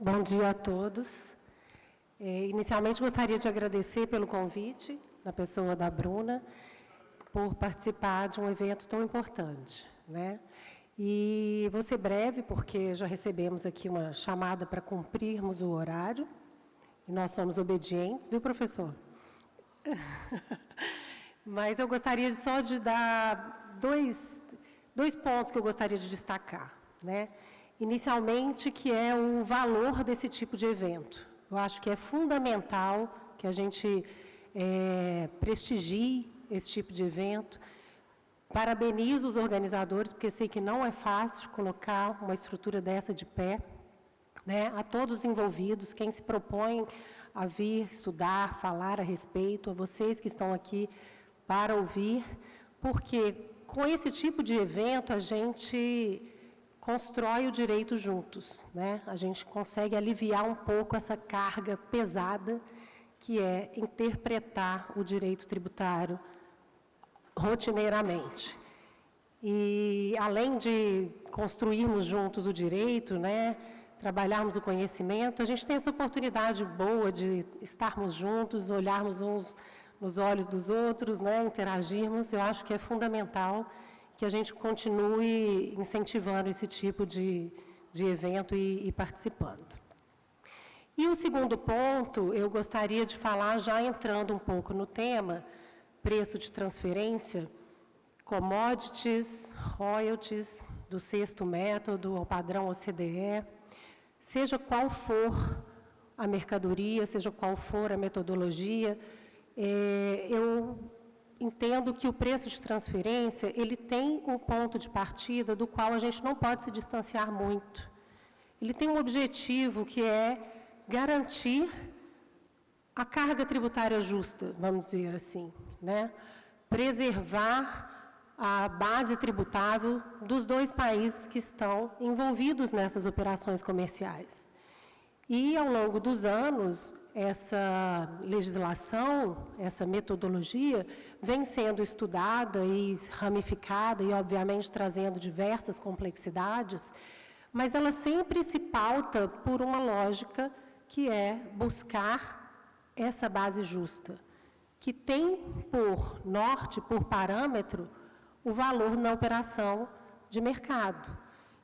Bom dia a todos. Inicialmente, gostaria de agradecer pelo convite, na pessoa da Bruna, por participar de um evento tão importante, né? E vou ser breve, porque já recebemos aqui uma chamada para cumprirmos o horário, e nós somos obedientes, viu, professor? Mas eu gostaria só de dar dois pontos que eu gostaria de destacar, né? Inicialmente, que é o valor desse tipo de evento. Eu acho que é fundamental que a gente prestigie esse tipo de evento. Parabenizo os organizadores, porque sei que não é fácil colocar uma estrutura dessa de pé, né? A todos os envolvidos, quem se propõe a vir estudar, falar a respeito, a vocês que estão aqui para ouvir, porque com esse tipo de evento a gente constrói o direito juntos, né? A gente consegue aliviar um pouco essa carga pesada que é interpretar o direito tributário rotineiramente. E, além de construirmos juntos o direito, né, trabalharmos o conhecimento, a gente tem essa oportunidade boa de estarmos juntos, olharmos uns nos olhos dos outros, né, interagirmos. Eu acho que é fundamental que a gente continue incentivando esse tipo de evento e participando. E o segundo ponto, eu gostaria de falar, já entrando um pouco no tema, preço de transferência, commodities, royalties, do sexto método ao padrão OCDE, seja qual for a mercadoria, seja qual for a metodologia, eu entendo que o preço de transferência, ele tem um ponto de partida do qual a gente não pode se distanciar muito. Ele tem um objetivo que é garantir a carga tributária justa, vamos dizer assim, né? Preservar a base tributável dos dois países que estão envolvidos nessas operações comerciais. E, ao longo dos anos, essa legislação, essa metodologia, vem sendo estudada e ramificada e, obviamente, trazendo diversas complexidades, mas ela sempre se pauta por uma lógica que é buscar essa base justa, que tem por norte, por parâmetro, o valor na operação de mercado.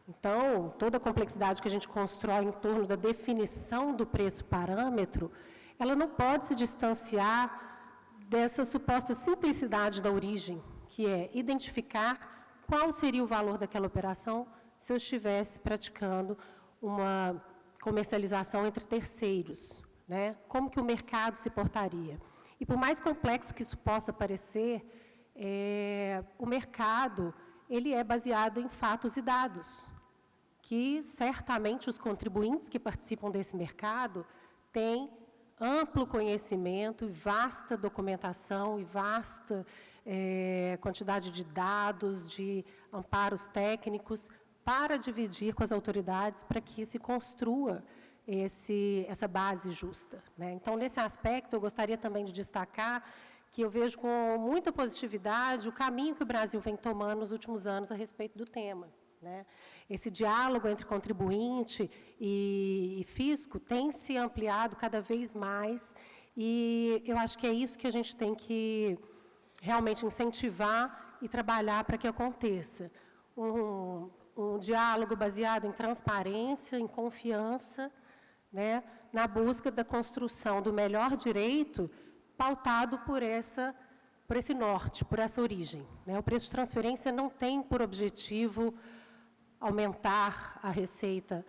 Então, toda a complexidade que a gente constrói em torno da definição do preço parâmetro, ela não pode se distanciar dessa suposta simplicidade da origem, que é identificar qual seria o valor daquela operação se eu estivesse praticando uma comercialização entre terceiros, né? Como que o mercado se portaria? E por mais complexo que isso possa parecer, o mercado, ele é baseado em fatos e dados, que certamente os contribuintes que participam desse mercado têm amplo conhecimento e vasta documentação e vasta quantidade de dados, de amparos técnicos para dividir com as autoridades para que se construa essa base justa, né? Então, nesse aspecto, eu gostaria também de destacar que eu vejo com muita positividade o caminho que o Brasil vem tomando nos últimos anos a respeito do tema, né? Esse diálogo entre contribuinte e fisco tem se ampliado cada vez mais e eu acho que é isso que a gente tem que realmente incentivar e trabalhar para que aconteça. Um diálogo baseado em transparência, em confiança, né, na busca da construção do melhor direito pautado por esse norte, por essa origem, né? O preço de transferência não tem por objetivo aumentar a receita,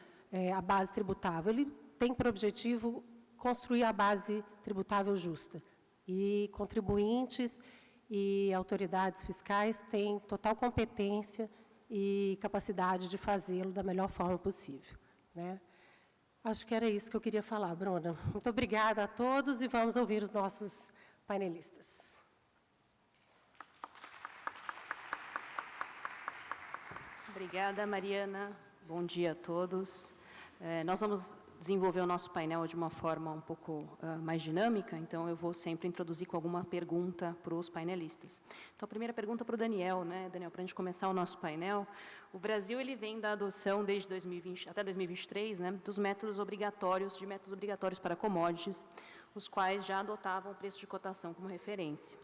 a base tributável. Ele tem por objetivo construir a base tributável justa. E contribuintes e autoridades fiscais têm total competência e capacidade de fazê-lo da melhor forma possível, né? Acho que era isso que eu queria falar, Bruna. Muito obrigada a todos e vamos ouvir os nossos painelistas. Obrigada, Mariana. Bom dia a todos. Nós vamos desenvolver o nosso painel de uma forma um pouco mais dinâmica, então eu vou sempre introduzir com alguma pergunta para os painelistas. Então, a primeira pergunta para o Daniel, né? Daniel, para a gente começar o nosso painel, o Brasil ele vem da adoção desde 2020 até 2023, né, dos métodos obrigatórios, para commodities, os quais já adotavam o preço de cotação como referência.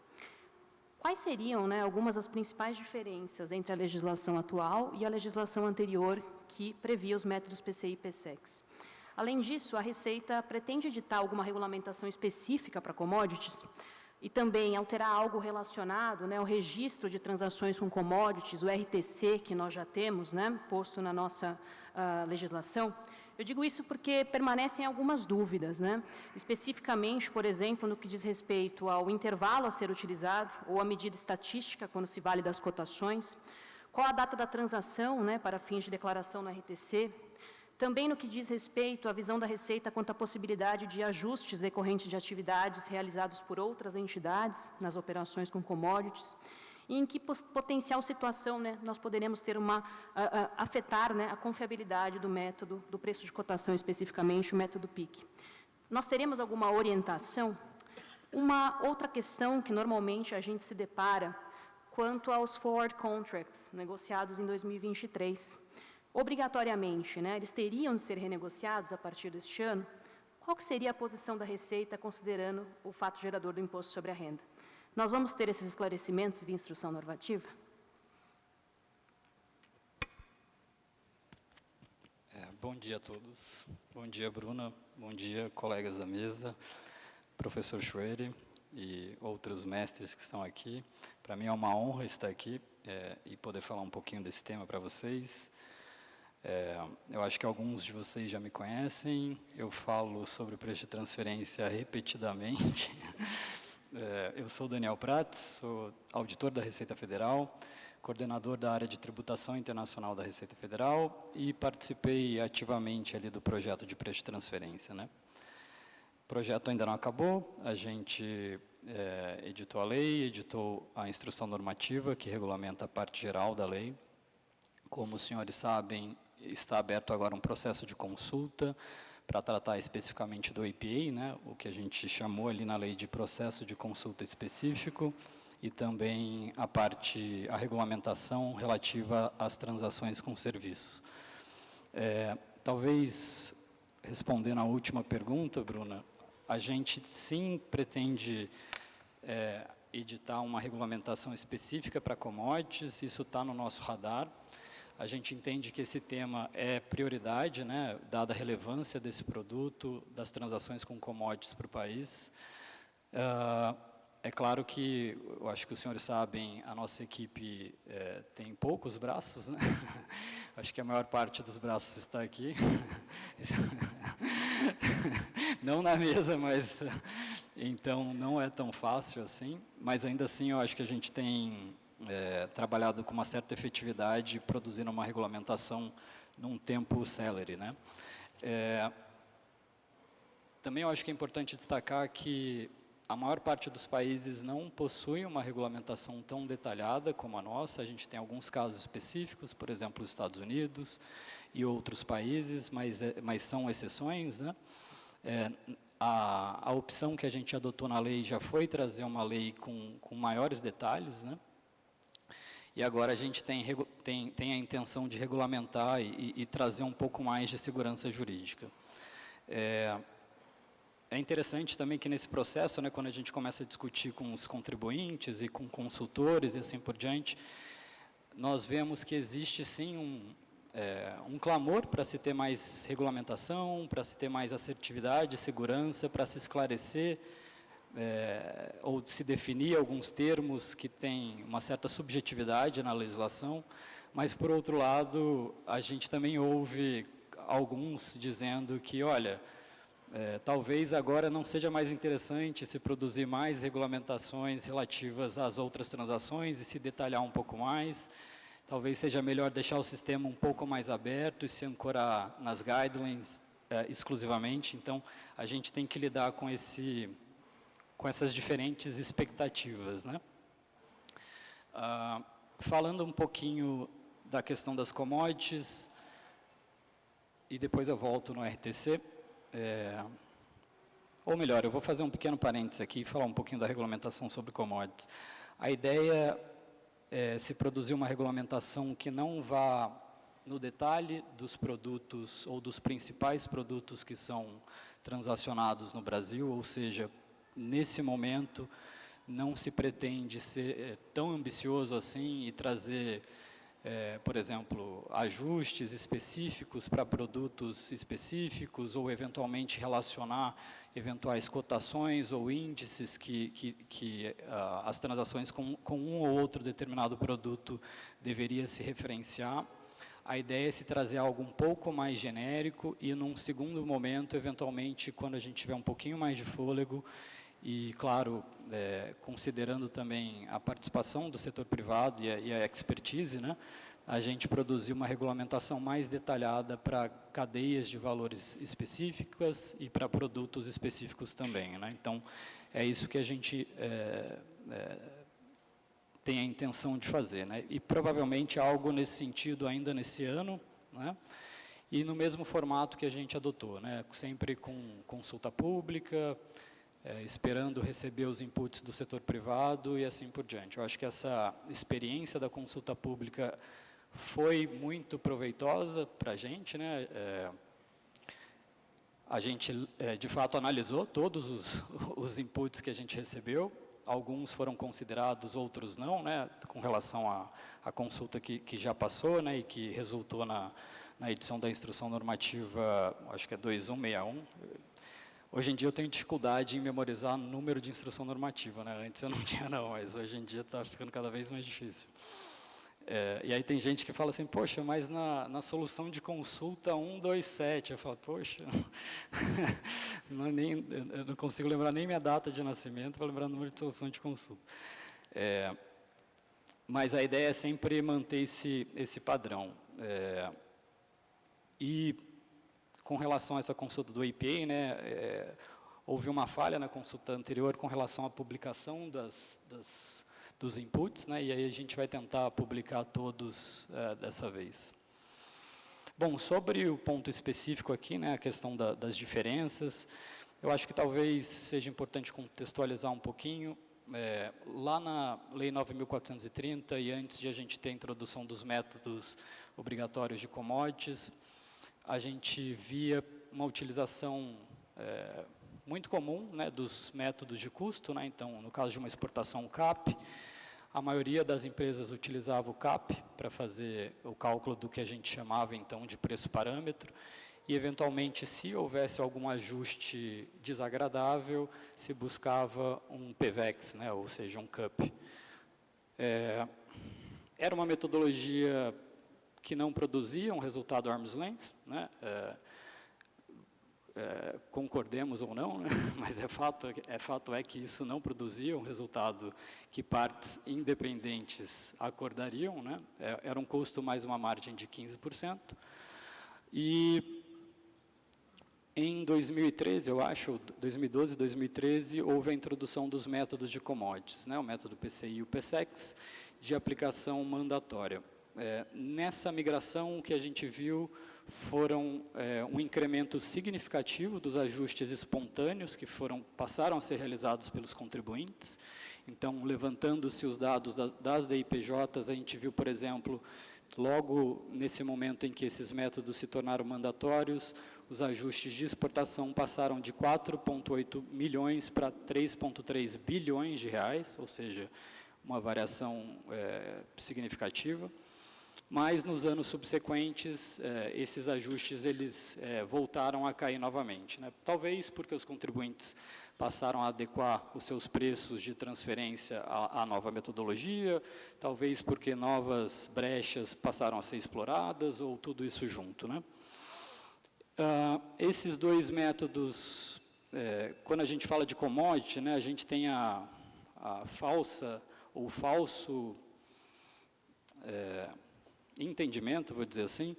Quais seriam, né, algumas das principais diferenças entre a legislação atual e a legislação anterior que previa os métodos PCI e PSEX? Além disso, a Receita pretende editar alguma regulamentação específica para commodities e também alterar algo relacionado, né, ao registro de transações com commodities, o RTC, que nós já temos, né, posto na nossa legislação. Eu digo isso porque permanecem algumas dúvidas, né? Especificamente, por exemplo, no que diz respeito ao intervalo a ser utilizado ou a medida estatística quando se vale das cotações, qual a data da transação, né, para fins de declaração no RTC, também no que diz respeito à visão da Receita quanto à possibilidade de ajustes decorrentes de atividades realizados por outras entidades nas operações com commodities, e em que potencial situação, né, nós poderemos ter afetar, né, a confiabilidade do método, do preço de cotação especificamente, o método PIC. Nós teremos alguma orientação? Uma outra questão que normalmente a gente se depara quanto aos forward contracts negociados em 2023. Obrigatoriamente, né, eles teriam de ser renegociados a partir deste ano? Qual que seria a posição da Receita considerando o fato gerador do imposto sobre a renda? Nós vamos ter esses esclarecimentos via instrução normativa? Bom dia a todos. Bom dia, Bruna. Bom dia, colegas da mesa, professor Schwery e outros mestres que estão aqui. Para mim é uma honra estar aqui e poder falar um pouquinho desse tema para vocês. Eu acho que alguns de vocês já me conhecem. Eu falo sobre o preço de transferência repetidamente. Eu sou Daniel Prats, sou auditor da Receita Federal, coordenador da área de tributação internacional da Receita Federal e participei ativamente ali do projeto de preço de transferência, né? O projeto ainda não acabou, a gente editou a lei, editou a instrução normativa que regulamenta a parte geral da lei. Como os senhores sabem, está aberto agora um processo de consulta para tratar especificamente do IPA, né, o que a gente chamou ali na lei de processo de consulta específico, e também a regulamentação relativa às transações com serviços. Talvez, respondendo à última pergunta, Bruna, a gente sim pretende editar uma regulamentação específica para commodities, isso está no nosso radar. A gente entende que esse tema é prioridade, né, dada a relevância desse produto, das transações com commodities para o país. É claro que, eu acho que os senhores sabem, a nossa equipe tem poucos braços, né? Acho que a maior parte dos braços está aqui. Não na mesa, mas... Então, não é tão fácil assim, mas ainda assim eu acho que a gente tem... trabalhado com uma certa efetividade, produzindo uma regulamentação num tempo célere, né? Também eu acho que é importante destacar que a maior parte dos países não possui uma regulamentação tão detalhada como a nossa. A gente tem alguns casos específicos, por exemplo, os Estados Unidos e outros países, mas são exceções, né? A opção que a gente adotou na lei já foi trazer uma lei com maiores detalhes, né? E agora a gente tem a intenção de regulamentar e trazer um pouco mais de segurança jurídica. É interessante também que nesse processo, né, quando a gente começa a discutir com os contribuintes e com consultores e assim por diante, nós vemos que existe sim um clamor para se ter mais regulamentação, para se ter mais assertividade, segurança, para se esclarecer ou se definir alguns termos que têm uma certa subjetividade na legislação, mas, por outro lado, a gente também ouve alguns dizendo que, olha, talvez agora não seja mais interessante se produzir mais regulamentações relativas às outras transações e se detalhar um pouco mais, talvez seja melhor deixar o sistema um pouco mais aberto e se ancorar nas guidelines exclusivamente. Então, a gente tem que lidar com essas diferentes expectativas, né? Falando um pouquinho da questão das commodities, e depois eu volto no RTC. Ou melhor, eu vou fazer um pequeno parênteses aqui e falar um pouquinho da regulamentação sobre commodities. A ideia é se produzir uma regulamentação que não vá no detalhe dos produtos ou dos principais produtos que são transacionados no Brasil, ou seja, nesse momento não se pretende ser tão ambicioso assim e trazer, por exemplo, ajustes específicos para produtos específicos ou eventualmente relacionar eventuais cotações ou índices que as transações com um ou outro determinado produto deveria se referenciar. A ideia é se trazer algo um pouco mais genérico e, num segundo momento, eventualmente, quando a gente tiver um pouquinho mais de fôlego e, claro, considerando também a participação do setor privado e a expertise, né, a gente produzir uma regulamentação mais detalhada para cadeias de valores específicas e para produtos específicos também, né? Então, é isso que a gente tem a intenção de fazer, né? E provavelmente algo nesse sentido ainda nesse ano, né? E no mesmo formato que a gente adotou, né? Sempre com consulta pública, esperando receber os inputs do setor privado e assim por diante. Eu acho que essa experiência da consulta pública foi muito proveitosa para a gente, né? A gente, de fato, analisou todos os inputs que a gente recebeu. Alguns foram considerados, outros não, né? Com relação à consulta que já passou, né? E que resultou na edição da instrução normativa, acho que é 2161. Hoje em dia eu tenho dificuldade em memorizar o número de instrução normativa, né? Antes eu não tinha não, mas hoje em dia está ficando cada vez mais difícil. E aí tem gente que fala assim, poxa, mas na solução de consulta 127, eu falo, poxa, eu não consigo lembrar nem minha data de nascimento para lembrar o número de solução de consulta. Mas a ideia é sempre manter esse padrão. E com relação a essa consulta do EPA, né, houve uma falha na consulta anterior com relação à publicação dos inputs, né, e aí a gente vai tentar publicar todos dessa vez. Bom, sobre o ponto específico aqui, né, a questão das diferenças, eu acho que talvez seja importante contextualizar um pouquinho. Lá na Lei 9.430 e antes de a gente ter a introdução dos métodos obrigatórios de commodities, a gente via uma utilização muito comum, né, dos métodos de custo, né? Então, no caso de uma exportação, o CAP, a maioria das empresas utilizava o CAP para fazer o cálculo do que a gente chamava, então, de preço parâmetro, e, eventualmente, se houvesse algum ajuste desagradável, se buscava um PVEX, né, ou seja, um CUP. Era uma metodologia que não produzia um resultado arm's length, né? Concordemos ou não, né? Mas fato é que isso não produzia um resultado que partes independentes acordariam, né? Era um custo mais uma margem de 15%. E em 2013, eu acho, 2012, 2013, houve a introdução dos métodos de commodities, né? O método PCI e o PSEX, de aplicação mandatória. Nessa migração, o que a gente viu foram um incremento significativo dos ajustes espontâneos que passaram a ser realizados pelos contribuintes. Então, levantando-se os dados das DIPJs, a gente viu, por exemplo, logo nesse momento em que esses métodos se tornaram mandatórios, os ajustes de exportação passaram de 4,8 milhões para 3,3 bilhões de reais, ou seja, uma variação significativa. Mas, nos anos subsequentes, esses ajustes eles voltaram a cair novamente, né? Talvez porque os contribuintes passaram a adequar os seus preços de transferência à nova metodologia, talvez porque novas brechas passaram a ser exploradas, ou tudo isso junto, né? Esses dois métodos, quando a gente fala de commodity, né, a gente tem a falsa ou falso entendimento, vou dizer assim,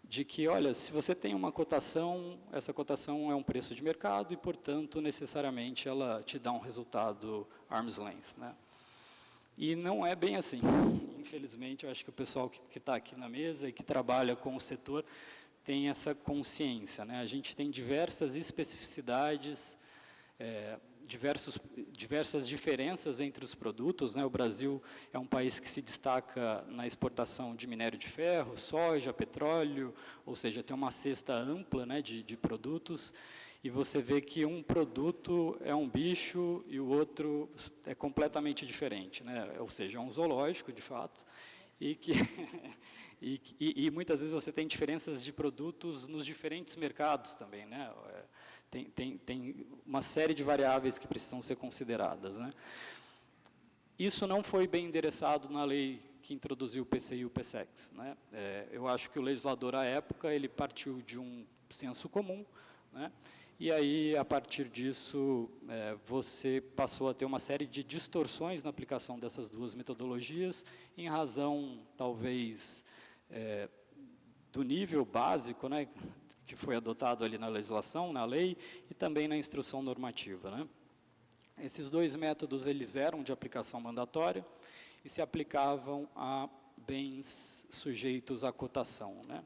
de que, olha, se você tem uma cotação, essa cotação é um preço de mercado e, portanto, necessariamente ela te dá um resultado arm's length, né? E não é bem assim. Infelizmente, eu acho que o pessoal que está aqui na mesa e que trabalha com o setor tem essa consciência, né? A gente tem diversas especificidades, diversas diferenças entre os produtos, né? O Brasil é um país que se destaca na exportação de minério de ferro, soja, petróleo, ou seja, tem uma cesta ampla, né, de produtos, e você vê que um produto é um bicho e o outro é completamente diferente, né? Ou seja, é um zoológico, de fato, e que e muitas vezes você tem diferenças de produtos nos diferentes mercados também, né? Tem uma série de variáveis que precisam ser consideradas, né? Isso não foi bem endereçado na lei que introduziu o PCI e o PSEX, né? Eu acho que o legislador, à época, ele partiu de um senso comum, né? E aí, a partir disso, você passou a ter uma série de distorções na aplicação dessas duas metodologias, em razão, talvez, do nível básico, né, que foi adotado ali na legislação, na lei, e também na instrução normativa, né? Esses dois métodos, eles eram de aplicação mandatória e se aplicavam a bens sujeitos à cotação, né?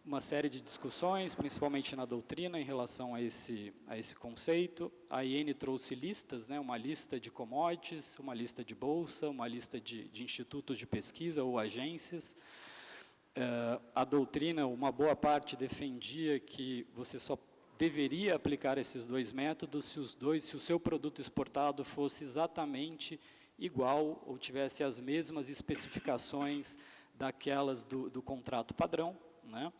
Uma série de discussões, principalmente na doutrina, em relação a esse conceito. A IN trouxe listas, né, uma lista de commodities, uma lista de bolsa, uma lista de institutos de pesquisa ou agências. A doutrina, uma boa parte, defendia que você só deveria aplicar esses dois métodos se o seu produto exportado fosse exatamente igual ou tivesse as mesmas especificações daquelas do contrato padrão, né?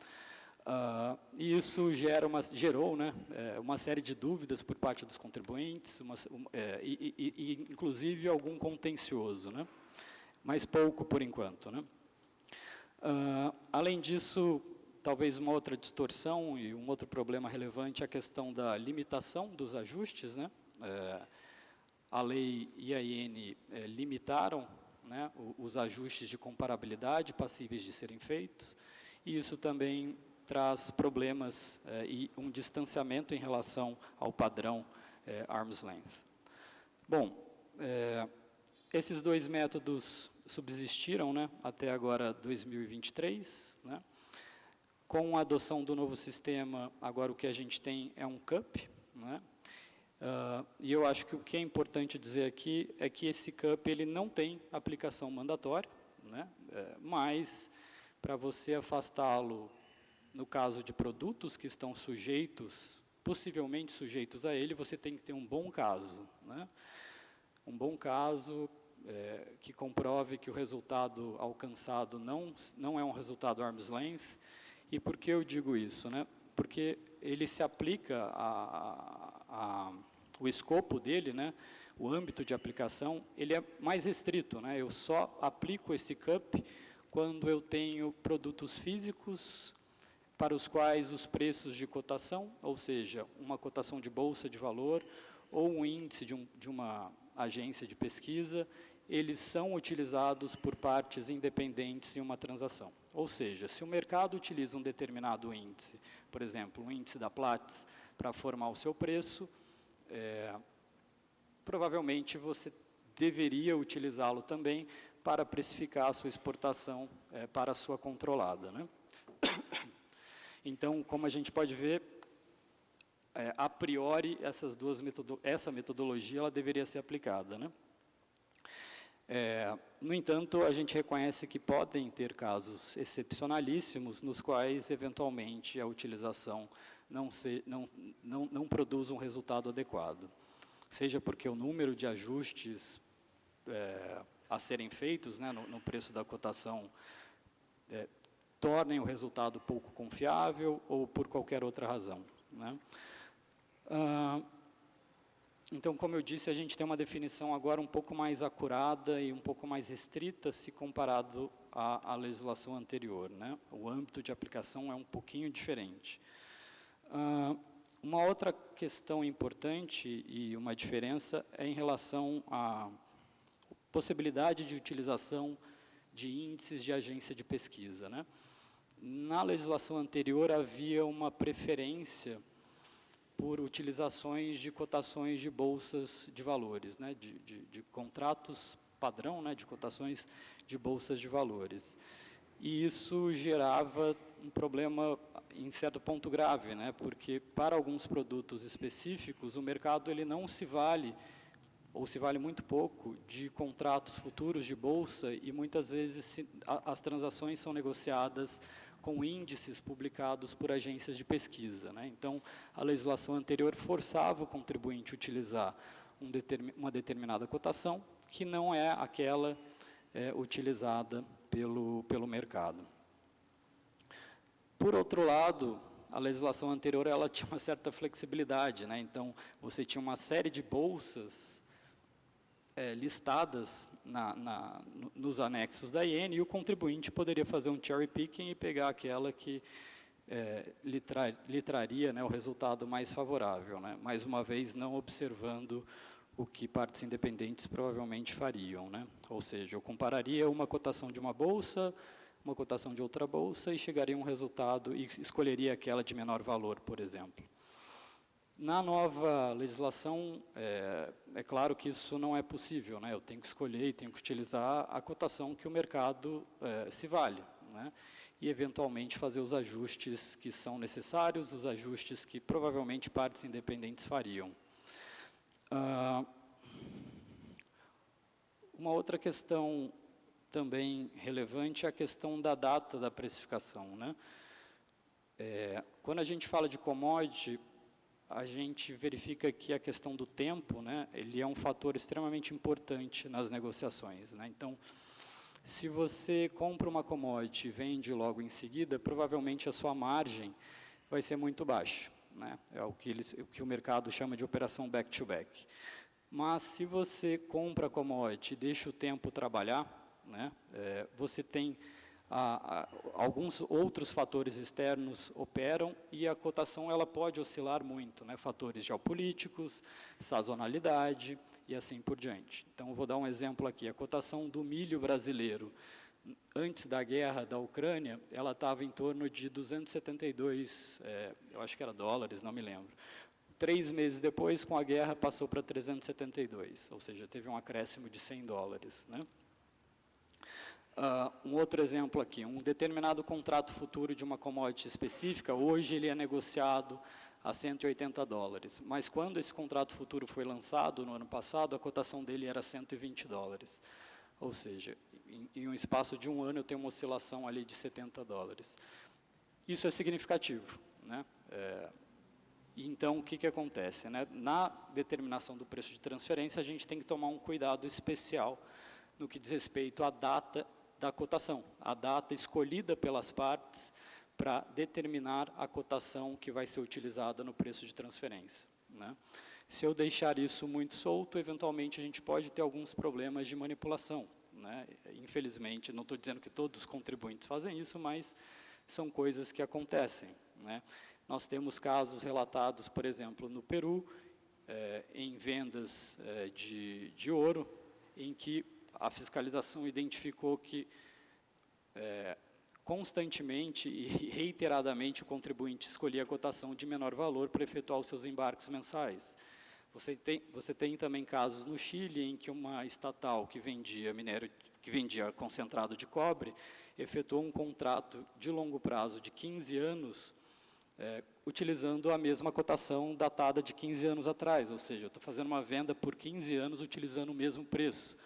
E isso gerou, né, uma série de dúvidas por parte dos contribuintes, inclusive algum contencioso, né? Mas pouco por enquanto, né? Além disso, talvez uma outra distorção e um outro problema relevante é a questão da limitação dos ajustes, né? A lei e a IN limitaram, né, os ajustes de comparabilidade passíveis de serem feitos, e isso também traz problemas e um distanciamento em relação ao padrão arm's length. Bom, esses dois métodos subsistiram, né, até agora 2023, né? Com a adoção do novo sistema, agora o que a gente tem é um CUP, né? E eu acho que o que é importante dizer aqui é que esse CUP ele não tem aplicação mandatória, né? Mas para você afastá-lo, no caso de produtos que estão sujeitos, possivelmente sujeitos a ele, você tem que ter um bom caso, né? Um bom caso que comprove que o resultado alcançado não é um resultado arm's length. E por que eu digo isso, né? Porque ele se aplica o escopo dele, né? O âmbito de aplicação, ele é mais restrito, né? Eu só aplico esse CUP quando eu tenho produtos físicos para os quais os preços de cotação, ou seja, uma cotação de bolsa de valor ou um índice de uma agência de pesquisa, eles são utilizados por partes independentes em uma transação. Ou seja, se o mercado utiliza um determinado índice, por exemplo, um índice da Platts, para formar o seu preço, provavelmente você deveria utilizá-lo também para precificar a sua exportação para a sua controlada, né? Então, como a gente pode ver, a priori, essa metodologia ela deveria ser aplicada, né? No entanto, a gente reconhece que podem ter casos excepcionalíssimos nos quais, eventualmente, a utilização não produz um resultado adequado. Seja porque o número de ajustes a serem feitos, né, no preço da cotação tornem o resultado pouco confiável ou por qualquer outra razão, né? Então, como eu disse, a gente tem uma definição agora um pouco mais acurada e um pouco mais restrita se comparado à legislação anterior, né? O âmbito de aplicação é um pouquinho diferente. Uma outra questão importante e uma diferença é em relação à possibilidade de utilização de índices de agência de pesquisa, né? Na legislação anterior havia uma preferência por utilizações de cotações de bolsas de valores, né, de contratos padrão, né, de cotações de bolsas de valores. E isso gerava um problema em certo ponto grave, né? Porque para alguns produtos específicos o mercado ele não se vale ou se vale muito pouco de contratos futuros de bolsa e muitas vezes as transações são negociadas com índices publicados por agências de pesquisa, né? Então, a legislação anterior forçava o contribuinte a utilizar uma determinada cotação, que não é aquela utilizada pelo mercado. Por outro lado, a legislação anterior ela tinha uma certa flexibilidade, né? Então, você tinha uma série de bolsas listadas nos anexos da IN e o contribuinte poderia fazer um cherry picking e pegar aquela que lhe traria, né, o resultado mais favorável, né? Mais uma vez, não observando o que partes independentes provavelmente fariam, né? Ou seja, eu compararia uma cotação de uma bolsa, uma cotação de outra bolsa e chegaria a um resultado e escolheria aquela de menor valor, por exemplo. Na nova legislação, é claro que isso não é possível, né? Eu tenho que escolher e tenho que utilizar a cotação que o mercado se vale, né? E, eventualmente, fazer os ajustes que são necessários, os ajustes que provavelmente partes independentes fariam. Uma outra questão também relevante é a questão da data da precificação, né? Quando a gente fala de commodity, a gente verifica que a questão do tempo, né, ele é um fator extremamente importante nas negociações, né? Então, se você compra uma commodity e vende logo em seguida, provavelmente a sua margem vai ser muito baixa, né? É o que o mercado chama de operação back-to-back. Mas, se você compra a commodity e deixa o tempo trabalhar, né, você tem alguns outros fatores externos operam e a cotação ela pode oscilar muito, né? Fatores geopolíticos, sazonalidade e assim por diante. Então, eu vou dar um exemplo aqui. A cotação do milho brasileiro, antes da guerra da Ucrânia, ela estava em torno de 272, eu acho que era dólares, não me lembro. 3 meses depois, com a guerra, passou para 372, ou seja, teve um acréscimo de 100 dólares, né? Um outro exemplo aqui, um determinado contrato futuro de uma commodity específica, hoje ele é negociado a 180 dólares, mas quando esse contrato futuro foi lançado no ano passado, a cotação dele era 120 dólares, ou seja, em um espaço de um ano eu tenho uma oscilação ali de 70 dólares. Isso é significativo, né? Então, o que acontece, né? Na determinação do preço de transferência, a gente tem que tomar um cuidado especial no que diz respeito à data da cotação, a data escolhida pelas partes para determinar a cotação que vai ser utilizada no preço de transferência, né? Se eu deixar isso muito solto, eventualmente a gente pode ter alguns problemas de manipulação, né? Infelizmente, não estou dizendo que todos os contribuintes fazem isso, mas são coisas que acontecem, né? Nós temos casos relatados, por exemplo, no Peru, em vendas de ouro, em que a fiscalização identificou que constantemente e reiteradamente o contribuinte escolhia a cotação de menor valor para efetuar os seus embarques mensais. Você tem também casos no Chile em que uma estatal que vendia concentrado de cobre efetuou um contrato de longo prazo de 15 anos utilizando a mesma cotação datada de 15 anos atrás, ou seja, eu estou fazendo uma venda por 15 anos utilizando o mesmo preço.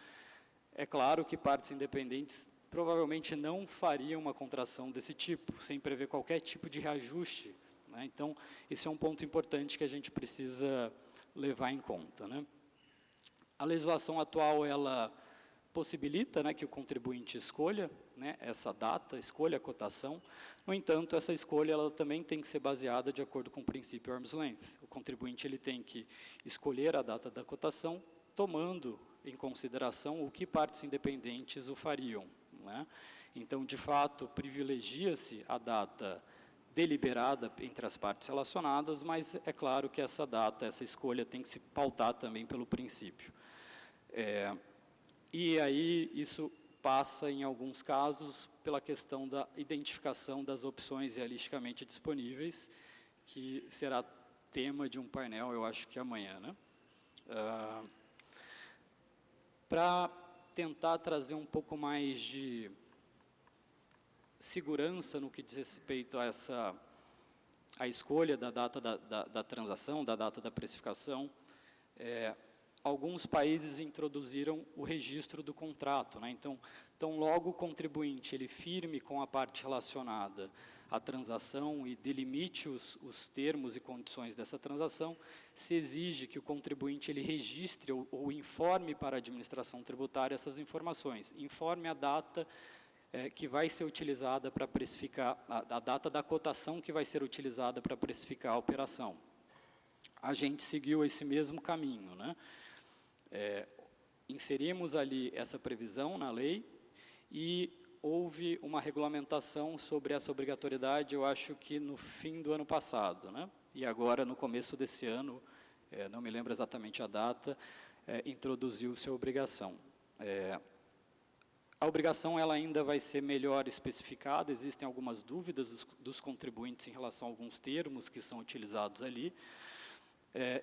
É claro que partes independentes provavelmente não fariam uma contração desse tipo, sem prever qualquer tipo de reajuste, né? Então, esse é um ponto importante que a gente precisa levar em conta, né? A legislação atual, ela possibilita, né, que o contribuinte escolha, né, essa data, escolha a cotação. No entanto, essa escolha ela também tem que ser baseada de acordo com o princípio arm's length. O contribuinte ele tem que escolher a data da cotação, tomando em consideração o que partes independentes o fariam, né? Então, de fato, privilegia-se a data deliberada entre as partes relacionadas, mas é claro que essa data, essa escolha tem que se pautar também pelo princípio. E aí isso passa, em alguns casos, pela questão da identificação das opções realisticamente disponíveis, que será tema de um painel, eu acho que amanhã, né? Para tentar trazer um pouco mais de segurança no que diz respeito a escolha da data da transação, da data da precificação. Alguns países introduziram o registro do contrato, né? Então, logo o contribuinte ele firme com a parte relacionada à transação e delimite os termos e condições dessa transação, se exige que o contribuinte ele registre ou informe para a administração tributária essas informações, informe a data que vai ser utilizada para precificar, a data da cotação que vai ser utilizada para precificar a operação. A gente seguiu esse mesmo caminho, né? Inserimos ali essa previsão na lei e houve uma regulamentação sobre essa obrigatoriedade, eu acho que no fim do ano passado, né? E agora, no começo desse ano, não me lembro exatamente a data, introduziu-se a obrigação. A obrigação ela ainda vai ser melhor especificada, existem algumas dúvidas dos contribuintes em relação a alguns termos que são utilizados ali.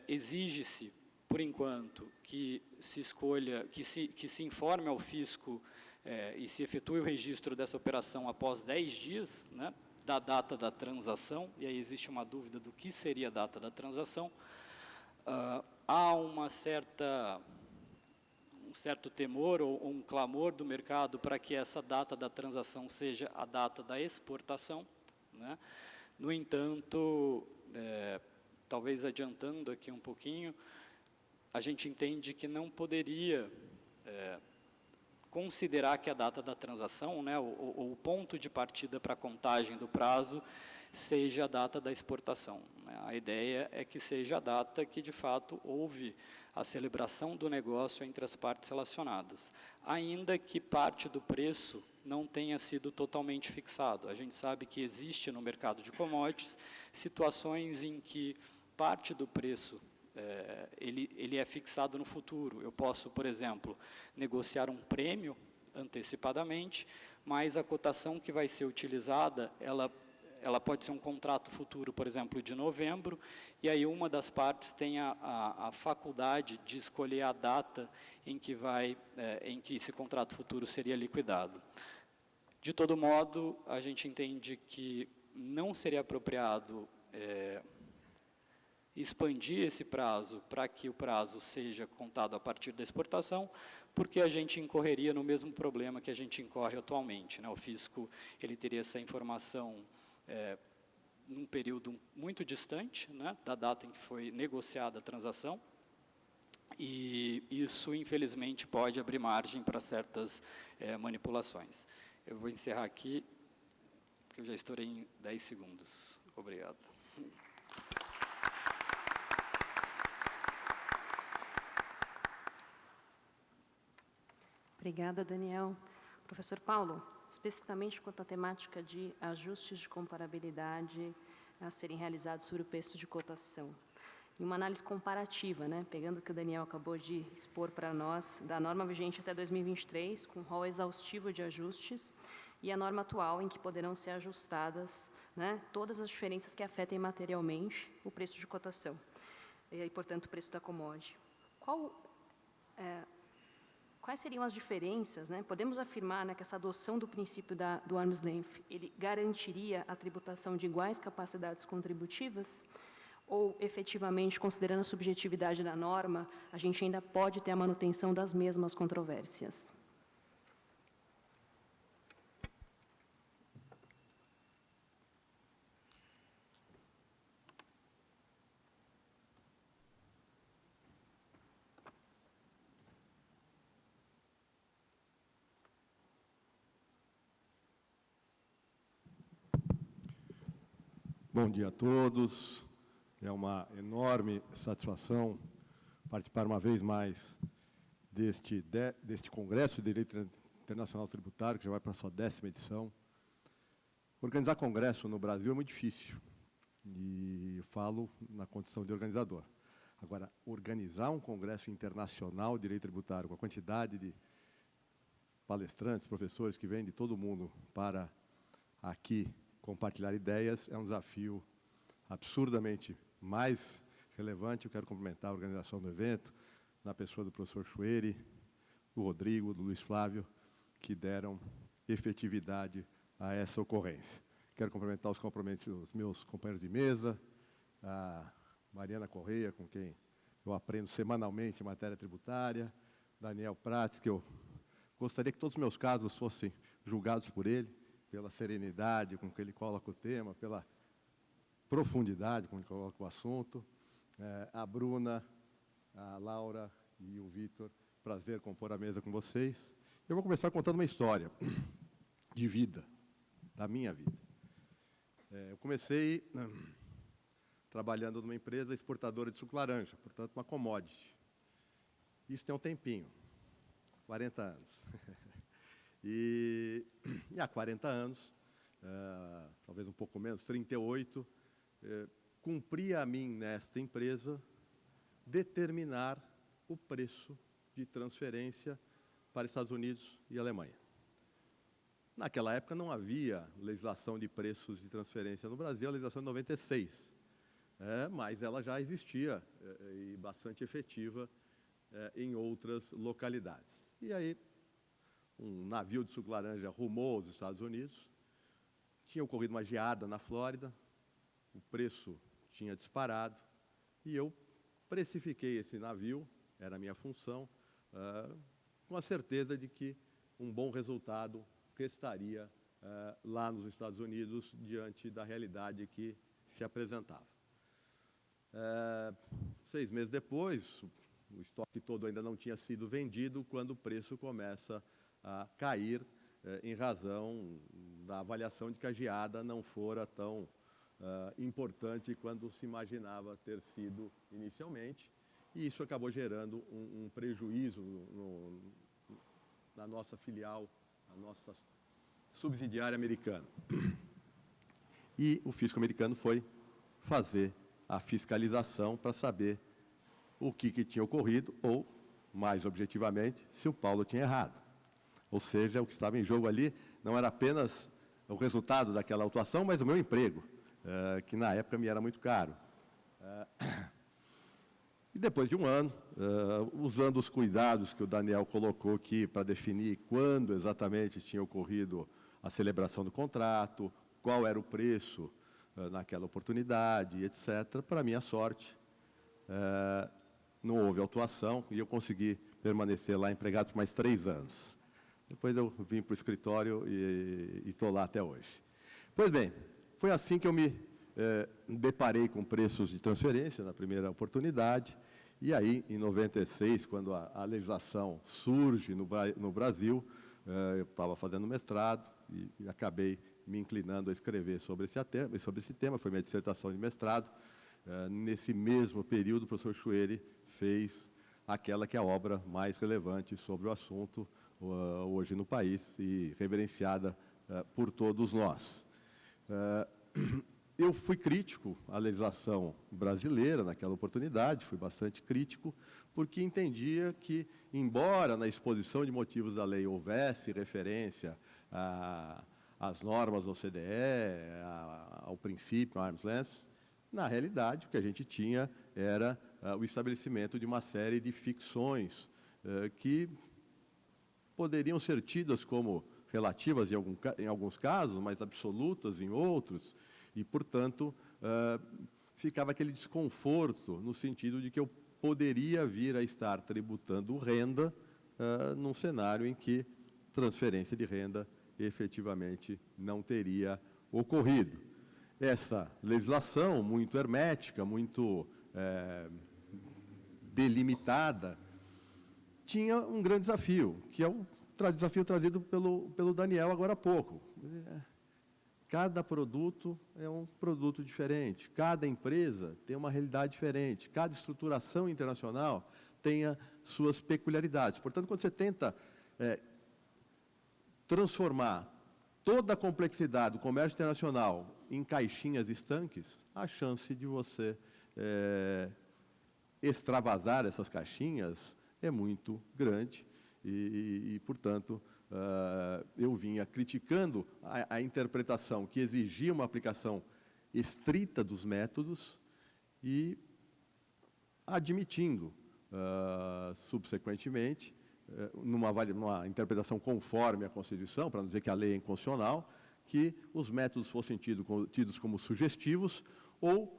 Exige-se, por enquanto, que se escolha, que se informe ao fisco e se efetue o registro dessa operação após 10 dias, né, da data da transação, e aí existe uma dúvida do que seria a data da transação. Há um certo temor ou um clamor do mercado para que essa data da transação seja a data da exportação, né? No entanto, talvez adiantando aqui um pouquinho, a gente entende que não poderia considerar que a data da transação, né, o ponto de partida para a contagem do prazo, seja a data da exportação, né? A ideia é que seja a data que, de fato, houve a celebração do negócio entre as partes relacionadas, ainda que parte do preço não tenha sido totalmente fixado. A gente sabe que existe no mercado de commodities situações em que parte do preço ele é fixado no futuro. Eu posso, por exemplo, negociar um prêmio antecipadamente, mas a cotação que vai ser utilizada, ela pode ser um contrato futuro, por exemplo, de novembro, e aí uma das partes tem a faculdade de escolher a data em que esse contrato futuro seria liquidado. De todo modo, a gente entende que não seria apropriado expandir esse prazo para que o prazo seja contado a partir da exportação, porque a gente incorreria no mesmo problema que a gente incorre atualmente, né? O fisco ele teria essa informação num período muito distante, né, da data em que foi negociada a transação, e isso, infelizmente, pode abrir margem para certas manipulações. Eu vou encerrar aqui, porque eu já estourei em 10 segundos. Obrigado. Obrigada, Daniel. Professor Paulo, especificamente quanto à temática de ajustes de comparabilidade a serem realizados sobre o preço de cotação. Em uma análise comparativa, né, pegando o que o Daniel acabou de expor para nós, da norma vigente até 2023, com rol exaustivo de ajustes, e a norma atual, em que poderão ser ajustadas, né, todas as diferenças que afetem materialmente o preço de cotação, e, portanto, o preço da commodity. Quais seriam as diferenças, né? Podemos afirmar, né, que essa adoção do princípio do arm's length, ele garantiria a tributação de iguais capacidades contributivas? Ou, efetivamente, considerando a subjetividade da norma, a gente ainda pode ter a manutenção das mesmas controvérsias? Bom dia a todos. É uma enorme satisfação participar uma vez mais deste Congresso de Direito Internacional Tributário, que já vai para a sua 10ª edição. Organizar congresso no Brasil é muito difícil, e eu falo na condição de organizador. Agora, organizar um congresso internacional de direito tributário, com a quantidade de palestrantes, professores que vêm de todo mundo para aqui compartilhar ideias, é um desafio absurdamente mais relevante. Eu quero cumprimentar a organização do evento, na pessoa do professor Choueiri, do Rodrigo, do Luiz Flávio, que deram efetividade a essa ocorrência. Quero cumprimentar os meus companheiros de mesa, a Mariana Correia, com quem eu aprendo semanalmente em matéria tributária, Daniel Prats, que eu gostaria que todos os meus casos fossem julgados por ele, pela serenidade com que ele coloca o tema, pela profundidade com que ele coloca o assunto, a Bruna, a Laura e o Vitor, prazer compor a mesa com vocês. Eu vou começar contando uma história de vida, da minha vida. Eu comecei trabalhando numa empresa exportadora de suco laranja, portanto, uma commodity. Isso tem um tempinho, 40 anos. E há 40 anos, talvez um pouco menos, 38, cumpria a mim, nesta empresa, determinar o preço de transferência para Estados Unidos e Alemanha. Naquela época não havia legislação de preços de transferência no Brasil, a legislação de 96, mas ela já existia e bastante efetiva em outras localidades. E aí, um navio de suco laranja rumou aos Estados Unidos, tinha ocorrido uma geada na Flórida, o preço tinha disparado, e eu precifiquei esse navio, era a minha função, com a certeza de que um bom resultado restaria lá nos Estados Unidos, diante da realidade que se apresentava. 6 meses depois, o estoque todo ainda não tinha sido vendido, quando o preço começa a cair, em razão da avaliação de que a geada não fora tão importante quanto se imaginava ter sido inicialmente, e isso acabou gerando um prejuízo na nossa filial, a nossa subsidiária americana. E o fisco americano foi fazer a fiscalização para saber o que tinha ocorrido, ou, mais objetivamente, se o Paulo tinha errado. Ou seja, o que estava em jogo ali não era apenas o resultado daquela autuação, mas o meu emprego, que na época me era muito caro. E depois de um ano, usando os cuidados que o Daniel colocou aqui para definir quando exatamente tinha ocorrido a celebração do contrato, qual era o preço naquela oportunidade, etc., para minha sorte, não houve autuação e eu consegui permanecer lá empregado por mais 3 anos. Depois eu vim para o escritório e estou lá até hoje. Pois bem, foi assim que eu me deparei com preços de transferência na primeira oportunidade, e aí, em 96, quando a legislação surge no Brasil, eu estava fazendo mestrado e acabei me inclinando a escrever sobre esse tema, foi minha dissertação de mestrado. Nesse mesmo período, o professor Chueri fez aquela que é a obra mais relevante sobre o assunto hoje no país e reverenciada por todos nós. Eu fui crítico à legislação brasileira naquela oportunidade, fui bastante crítico, porque entendia que, embora na exposição de motivos da lei houvesse referência às normas da OCDE, ao princípio, ao arm's length, na realidade o que a gente tinha era o estabelecimento de uma série de ficções que poderiam ser tidas como relativas em alguns casos, mas absolutas em outros, e, portanto, ficava aquele desconforto no sentido de que eu poderia vir a estar tributando renda num cenário em que transferência de renda efetivamente não teria ocorrido. Essa legislação muito hermética, muito delimitada, tinha um grande desafio, que é o desafio trazido pelo Daniel agora há pouco. Cada produto é um produto diferente, cada empresa tem uma realidade diferente, cada estruturação internacional tem as suas peculiaridades. Portanto, quando você tenta transformar toda a complexidade do comércio internacional em caixinhas estanques, a chance de você extravasar essas caixinhas é muito grande e portanto, eu vinha criticando a interpretação que exigia uma aplicação estrita dos métodos e admitindo, subsequentemente, numa interpretação conforme a Constituição, para não dizer que a lei é inconstitucional, que os métodos fossem tidos como sugestivos ou,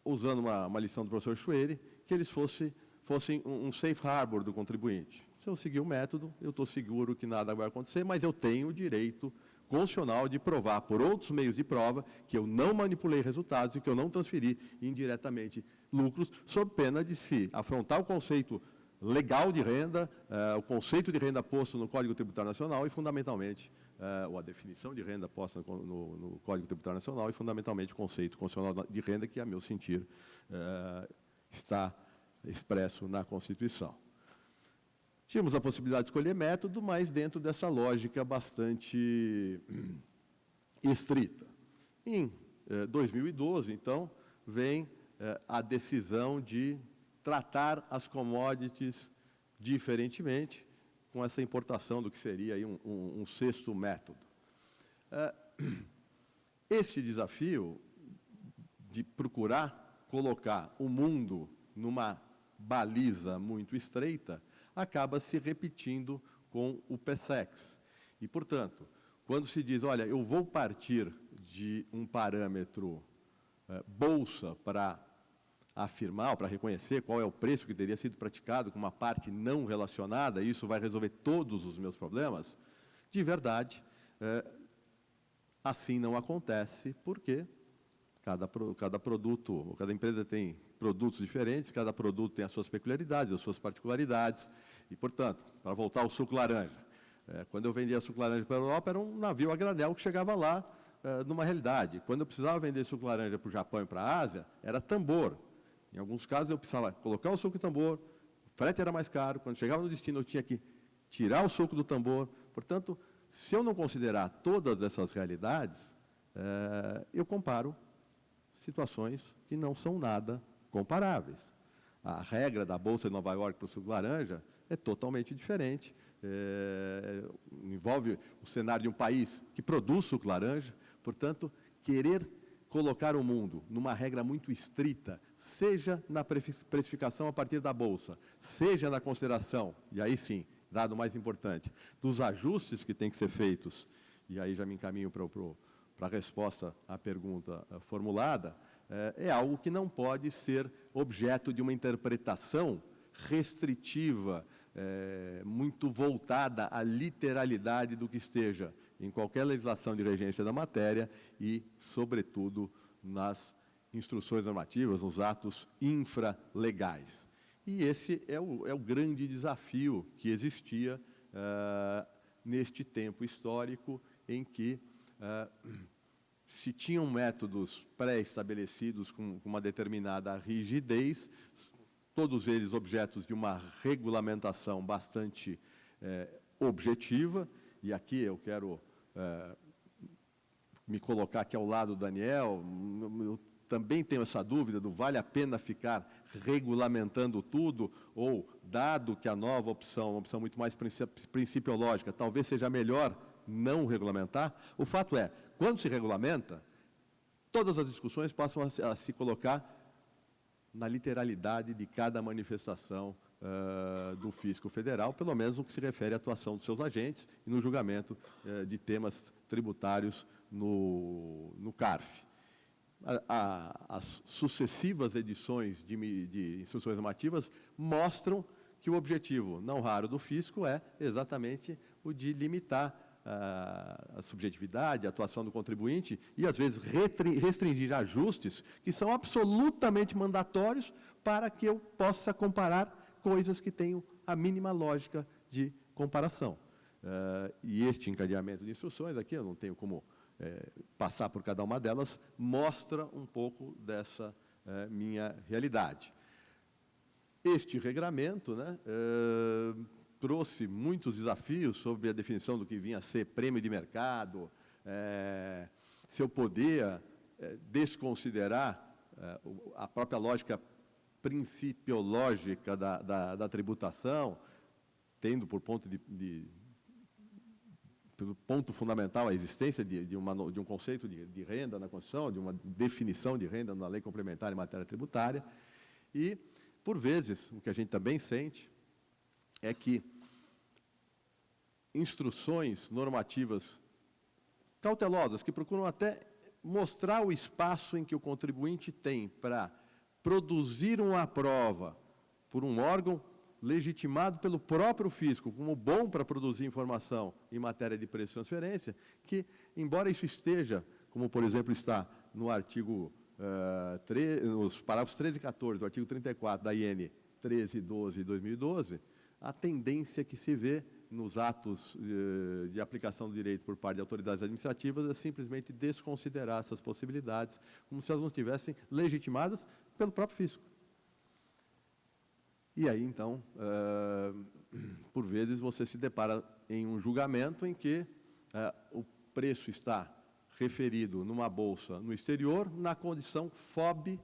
usando uma lição do professor Schwery, que eles fossem um safe harbor do contribuinte. Se eu seguir o método, eu estou seguro que nada vai acontecer, mas eu tenho o direito constitucional de provar por outros meios de prova que eu não manipulei resultados e que eu não transferi indiretamente lucros, sob pena de se afrontar o conceito legal de renda, o conceito de renda posto no Código Tributário Nacional e, fundamentalmente, ou a definição de renda posta no Código Tributário Nacional e, fundamentalmente, o conceito constitucional de renda que, a meu sentir, está expresso na Constituição. Tínhamos a possibilidade de escolher método, mas dentro dessa lógica bastante estrita. Em 2012, então, vem a decisão de tratar as commodities diferentemente, com essa importação do que seria aí um sexto método. Este desafio de procurar colocar o mundo numa baliza muito estreita acaba se repetindo com o PSEX. E, portanto, quando se diz, olha, eu vou partir de um parâmetro bolsa para afirmar, ou para reconhecer qual é o preço que teria sido praticado com uma parte não relacionada, e isso vai resolver todos os meus problemas, de verdade, assim não acontece, porque cada produto, cada empresa tem produtos diferentes, cada produto tem as suas peculiaridades, as suas particularidades, e, portanto, para voltar ao suco laranja, quando eu vendia suco laranja para a Europa, era um navio a granel que chegava lá numa realidade. Quando eu precisava vender suco laranja para o Japão e para a Ásia, era tambor. Em alguns casos, eu precisava colocar o suco em tambor, o frete era mais caro, quando chegava no destino, eu tinha que tirar o suco do tambor. Portanto, se eu não considerar todas essas realidades, eu comparo situações que não são nada comparáveis. A regra da Bolsa de Nova York para o suco laranja é totalmente diferente. Envolve o cenário de um país que produz suco laranja. Portanto, querer colocar o mundo numa regra muito estrita, seja na precificação a partir da Bolsa, seja na consideração, e aí sim, dado mais importante, dos ajustes que têm que ser feitos, e aí já me encaminho para a resposta à pergunta formulada, é algo que não pode ser objeto de uma interpretação restritiva, muito voltada à literalidade do que esteja em qualquer legislação de regência da matéria e, sobretudo, nas instruções normativas, nos atos infralegais. E esse é o grande desafio que existia neste tempo histórico em que se tinham métodos pré-estabelecidos com uma determinada rigidez, todos eles objetos de uma regulamentação bastante objetiva, e aqui eu quero me colocar aqui ao lado do Daniel, eu também tenho essa dúvida do vale a pena ficar regulamentando tudo, ou, dado que a nova opção, uma opção muito mais principiológica, talvez seja melhor não regulamentar. O fato é, quando se regulamenta, todas as discussões passam a se colocar na literalidade de cada manifestação do Fisco Federal, pelo menos no que se refere à atuação dos seus agentes e no julgamento de temas tributários no CARF. As sucessivas edições de instruções normativas mostram que o objetivo, não raro, do fisco é exatamente o de limitar a subjetividade, a atuação do contribuinte e, às vezes, restringir ajustes que são absolutamente mandatórios para que eu possa comparar coisas que tenham a mínima lógica de comparação. E este encadeamento de instruções, aqui eu não tenho como passar por cada uma delas, mostra um pouco dessa minha realidade. Este regramento, né, trouxe muitos desafios sobre a definição do que vinha a ser prêmio de mercado, se eu podia desconsiderar a própria lógica principiológica da tributação, tendo por ponto fundamental a existência de um conceito de renda na Constituição, de uma definição de renda na lei complementar em matéria tributária, e, por vezes, o que a gente também sente é que instruções normativas cautelosas, que procuram até mostrar o espaço em que o contribuinte tem para produzir uma prova por um órgão legitimado pelo próprio fisco, como bom para produzir informação em matéria de preço de transferência, que, embora isso esteja, como, por exemplo, está no artigo, nos parágrafos 13 e 14 do artigo 34 da IN 1312 de 2012, a tendência que se vê nos atos de aplicação do direito por parte de autoridades administrativas é simplesmente desconsiderar essas possibilidades, como se elas não estivessem legitimadas pelo próprio fisco. E aí, então, por vezes, você se depara em um julgamento em que o preço está referido numa bolsa no exterior, na condição FOB,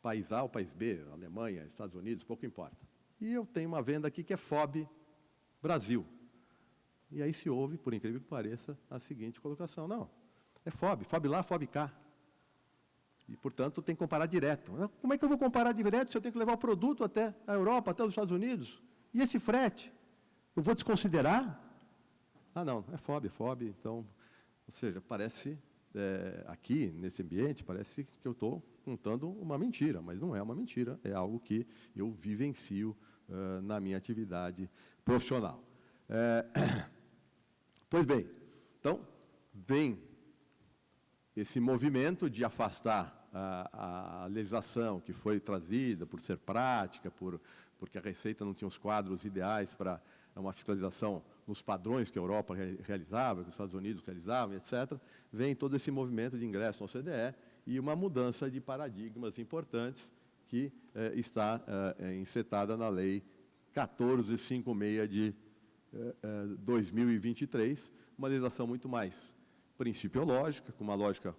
país A ou país B, Alemanha, Estados Unidos, pouco importa. E eu tenho uma venda aqui que é FOB Brasil. E aí se ouve, por incrível que pareça, a seguinte colocação. Não, é FOB, FOB lá, FOB cá. E, portanto, tem que comparar direto. Como é que eu vou comparar direto se eu tenho que levar o produto até a Europa, até os Estados Unidos? E esse frete? Eu vou desconsiderar? Ah, não, é FOB, então... Ou seja, parece, aqui, nesse ambiente, parece que eu estou contando uma mentira, mas não é uma mentira, é algo que eu vivencio na minha atividade profissional. Pois bem, então, vem esse movimento de afastar a legislação que foi trazida por ser prática, porque a Receita não tinha os quadros ideais para uma fiscalização nos padrões que a Europa realizava, que os Estados Unidos realizavam, etc., vem todo esse movimento de ingresso ao OCDE e uma mudança de paradigmas importantes que está encetada na Lei 1456 de 2023, uma legislação muito mais principiológica, com uma lógica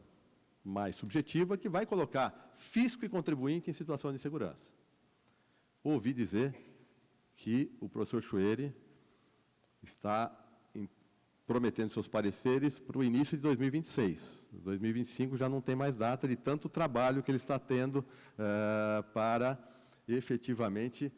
mais subjetiva, que vai colocar fisco e contribuinte em situação de insegurança. Ouvi dizer que o professor Chueri está prometendo seus pareceres para o início de 2026. 2025 já não tem mais data de tanto trabalho que ele está tendo para efetivamente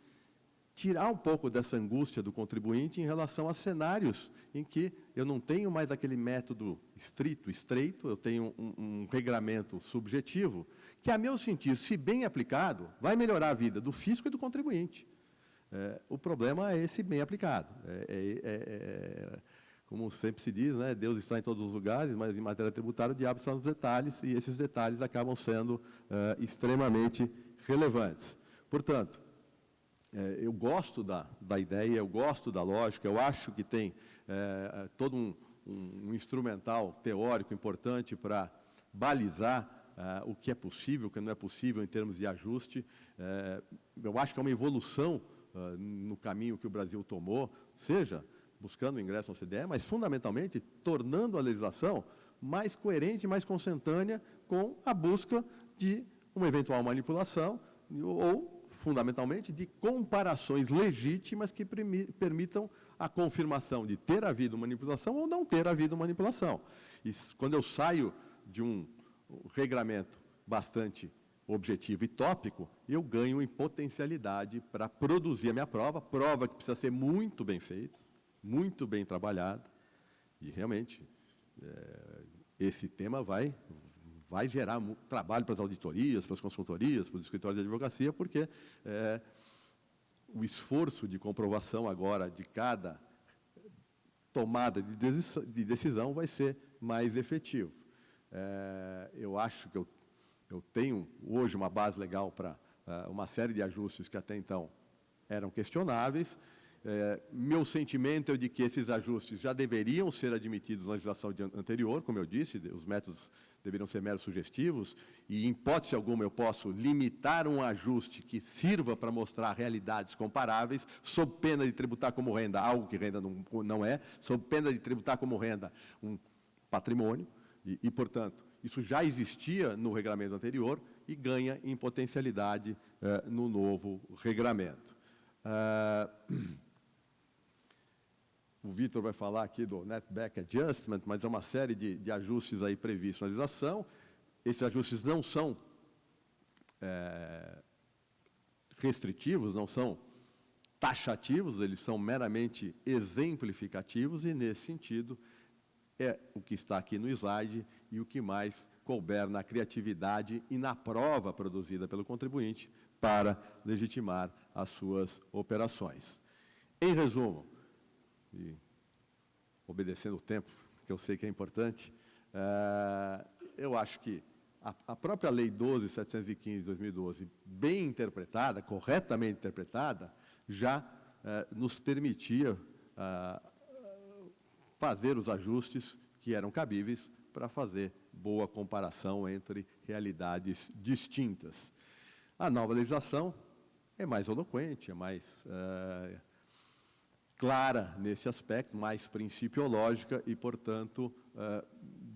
tirar um pouco dessa angústia do contribuinte em relação a cenários em que eu não tenho mais aquele método estrito, estreito, eu tenho um regramento subjetivo, que, a meu sentir, se bem aplicado, vai melhorar a vida do fisco e do contribuinte. O problema é esse bem aplicado. Como sempre se diz, né, Deus está em todos os lugares, mas em matéria tributária o diabo está nos detalhes, e esses detalhes acabam sendo extremamente relevantes. Portanto, eu gosto da ideia, eu gosto da lógica, eu acho que tem todo um instrumental teórico importante para balizar o que é possível, o que não é possível em termos de ajuste. Eu acho que é uma evolução no caminho que o Brasil tomou, seja buscando o ingresso no OCDE, mas fundamentalmente tornando a legislação mais coerente, mais consentânea com a busca de uma eventual manipulação ou fundamentalmente, de comparações legítimas que permitam a confirmação de ter havido manipulação ou não ter havido manipulação. E quando eu saio de um regramento bastante objetivo e tópico, eu ganho em potencialidade para produzir a minha prova que precisa ser muito bem feita, muito bem trabalhada, e realmente esse tema vai gerar trabalho para as auditorias, para as consultorias, para os escritórios de advocacia, porque o esforço de comprovação agora de cada tomada de decisão vai ser mais efetivo. Eu acho que eu tenho hoje uma base legal para uma série de ajustes que até então eram questionáveis. Meu sentimento é de que esses ajustes já deveriam ser admitidos na legislação anterior, como eu disse, os métodos deveriam ser meros sugestivos, e, em hipótese alguma, eu posso limitar um ajuste que sirva para mostrar realidades comparáveis, sob pena de tributar como renda algo que renda não é, sob pena de tributar como renda um patrimônio, e portanto, isso já existia no regulamento anterior e ganha em potencialidade no novo regulamento. O Vitor vai falar aqui do Netback Adjustment, mas é uma série de ajustes aí previstos na legislação. Esses ajustes não são restritivos, não são taxativos, eles são meramente exemplificativos, e, nesse sentido, é o que está aqui no slide e o que mais couber na criatividade e na prova produzida pelo contribuinte para legitimar as suas operações. Em resumo, e obedecendo o tempo, que eu sei que é importante, eu acho que a própria Lei 12.715 de 2012, bem interpretada, corretamente interpretada, já nos permitia fazer os ajustes que eram cabíveis para fazer boa comparação entre realidades distintas. A nova legislação é mais eloquente, é mais clara nesse aspecto, mais principiológica e, portanto,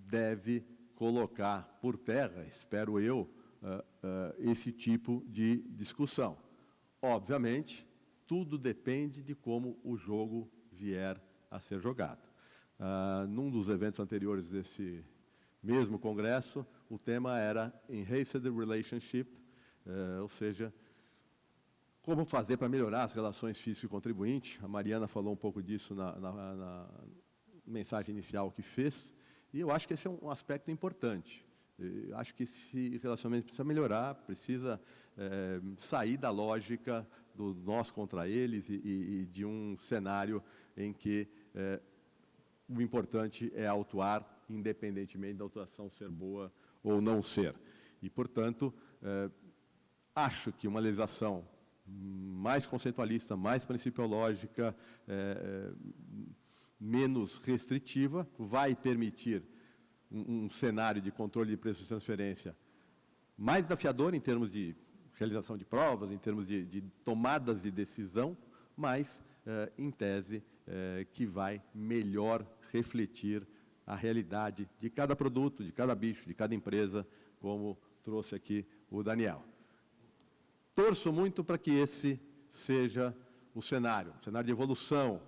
deve colocar por terra, espero eu, esse tipo de discussão. Obviamente, tudo depende de como o jogo vier a ser jogado. Num dos eventos anteriores desse mesmo congresso, o tema era Enhanced Relationship, ou seja, como fazer para melhorar as relações físico-contribuinte. A Mariana falou um pouco disso na mensagem inicial que fez, e eu acho que esse é um aspecto importante. Eu acho que esse relacionamento precisa melhorar, precisa sair da lógica do nós contra eles e de um cenário em que o importante é autuar, independentemente da autuação ser boa ou não ser. E, portanto, acho que uma legislação mais conceitualista, mais principiológica, menos restritiva, vai permitir um cenário de controle de preços de transferência mais desafiador em termos de realização de provas, em termos de tomadas de decisão, mas, em tese, que vai melhor refletir a realidade de cada produto, de cada bicho, de cada empresa, como trouxe aqui o Daniel. Torço muito para que esse seja o cenário de evolução,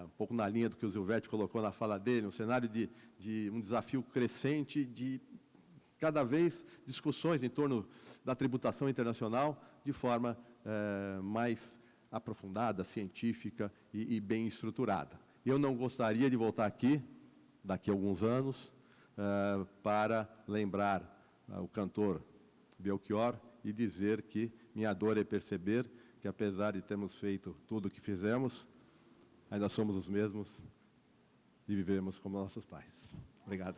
um pouco na linha do que o Zilvete colocou na fala dele, um cenário de um desafio crescente, de cada vez discussões em torno da tributação internacional de forma mais aprofundada, científica e bem estruturada. Eu não gostaria de voltar aqui, daqui a alguns anos, para lembrar o cantor Belchior e dizer que minha dor é perceber que, apesar de termos feito tudo o que fizemos, ainda somos os mesmos e vivemos como nossos pais. Obrigado.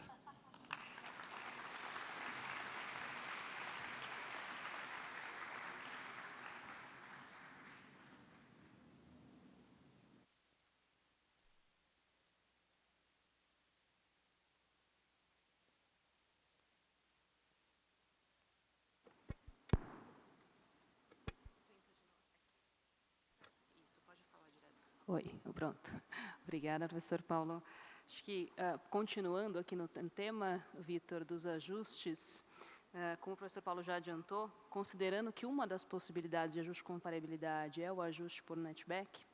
Oi, pronto. Obrigada, professor Paulo. Acho que, continuando aqui no tema, Vitor, dos ajustes, como o professor Paulo já adiantou, considerando que uma das possibilidades de ajuste de comparabilidade é o ajuste por netback,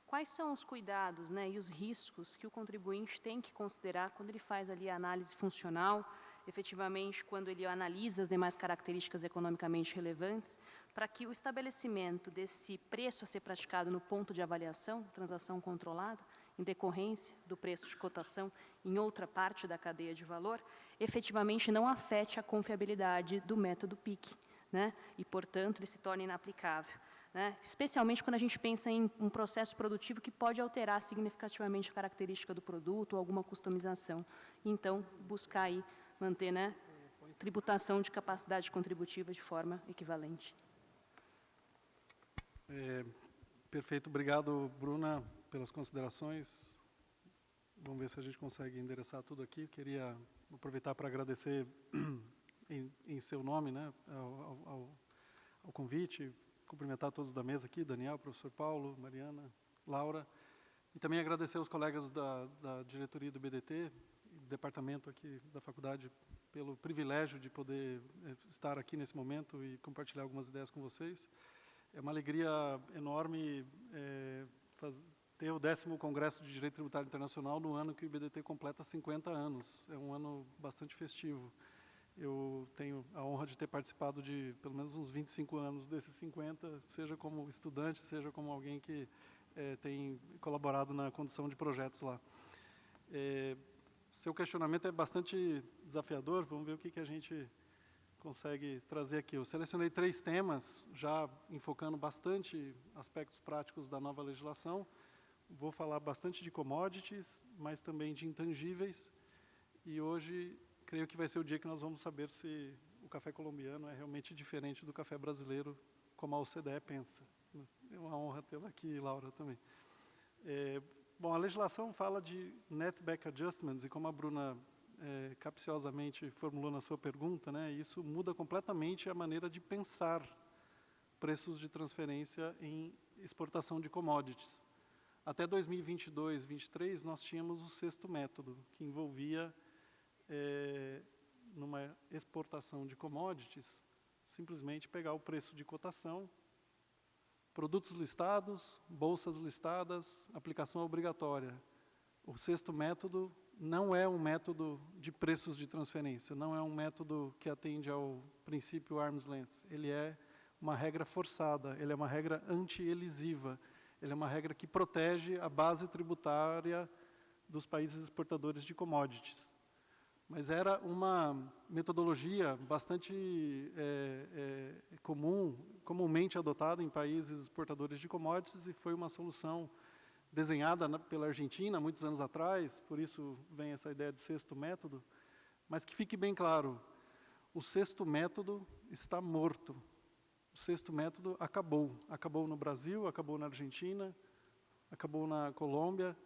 quais são os cuidados, né, e os riscos que o contribuinte tem que considerar quando ele faz ali a análise funcional, efetivamente, quando ele analisa as demais características economicamente relevantes, para que o estabelecimento desse preço a ser praticado no ponto de avaliação, transação controlada, em decorrência do preço de cotação em outra parte da cadeia de valor, efetivamente não afete a confiabilidade do método PIC, né? E, portanto, ele se torna inaplicável, né? Especialmente quando a gente pensa em um processo produtivo que pode alterar significativamente a característica do produto ou alguma customização. Então, buscar aí manter, né, tributação de capacidade contributiva de forma equivalente. Perfeito. Obrigado, Bruna, pelas considerações. Vamos ver se a gente consegue endereçar tudo aqui. Eu queria aproveitar para agradecer em seu nome, né, ao convite, cumprimentar todos da mesa aqui, Daniel, professor Paulo, Mariana, Laura, e também agradecer aos colegas da diretoria do BDT, departamento aqui da faculdade, pelo privilégio de poder estar aqui nesse momento e compartilhar algumas ideias com vocês. É uma alegria enorme ter o 10º Congresso de Direito Tributário Internacional no ano que o IBDT completa 50 anos. É um ano bastante festivo. Eu tenho a honra de ter participado de pelo menos uns 25 anos desses 50, seja como estudante, seja como alguém que tem colaborado na condução de projetos lá. Seu questionamento é bastante desafiador, vamos ver o que a gente consegue trazer aqui. Eu selecionei 3 temas, já enfocando bastante aspectos práticos da nova legislação. Vou falar bastante de commodities, mas também de intangíveis. E hoje, creio que vai ser o dia que nós vamos saber se o café colombiano é realmente diferente do café brasileiro, como a OCDE pensa. É uma honra tê-la aqui, Laura, também. Bom, a legislação fala de netback adjustments, e como a Bruna capciosamente formulou na sua pergunta, né, isso muda completamente a maneira de pensar preços de transferência em exportação de commodities. Até 2022, 2023, nós tínhamos o 6º método, que envolvia, numa exportação de commodities, simplesmente pegar o preço de cotação, produtos listados, bolsas listadas, aplicação obrigatória. O 6º método não é um método de preços de transferência, não é um método que atende ao princípio arm's length. Ele é uma regra forçada, ele é uma regra anti-elisiva, ele é uma regra que protege a base tributária dos países exportadores de commodities. Mas era uma metodologia bastante comumente adotada em países exportadores de commodities, e foi uma solução desenhada pela Argentina há muitos anos atrás, por isso vem essa ideia de 6º método, mas que fique bem claro, o 6º método está morto. O 6º método acabou no Brasil, acabou na Argentina, acabou na Colômbia,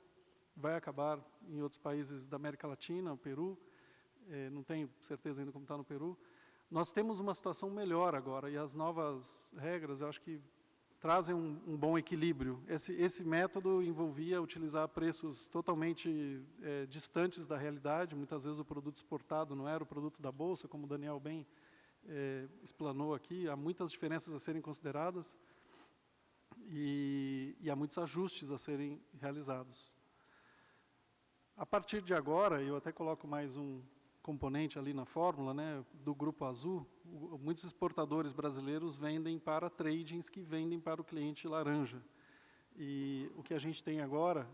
vai acabar em outros países da América Latina, o Peru, não tenho certeza ainda como está no Peru. Nós temos uma situação melhor agora, e as novas regras, eu acho que trazem um bom equilíbrio. Esse método envolvia utilizar preços totalmente distantes da realidade, muitas vezes o produto exportado não era o produto da Bolsa, como o Daniel bem explanou aqui, há muitas diferenças a serem consideradas e há muitos ajustes a serem realizados. A partir de agora, eu até coloco mais um componente ali na fórmula, né, do Grupo Azul, muitos exportadores brasileiros vendem para tradings que vendem para o cliente laranja. E o que a gente tem agora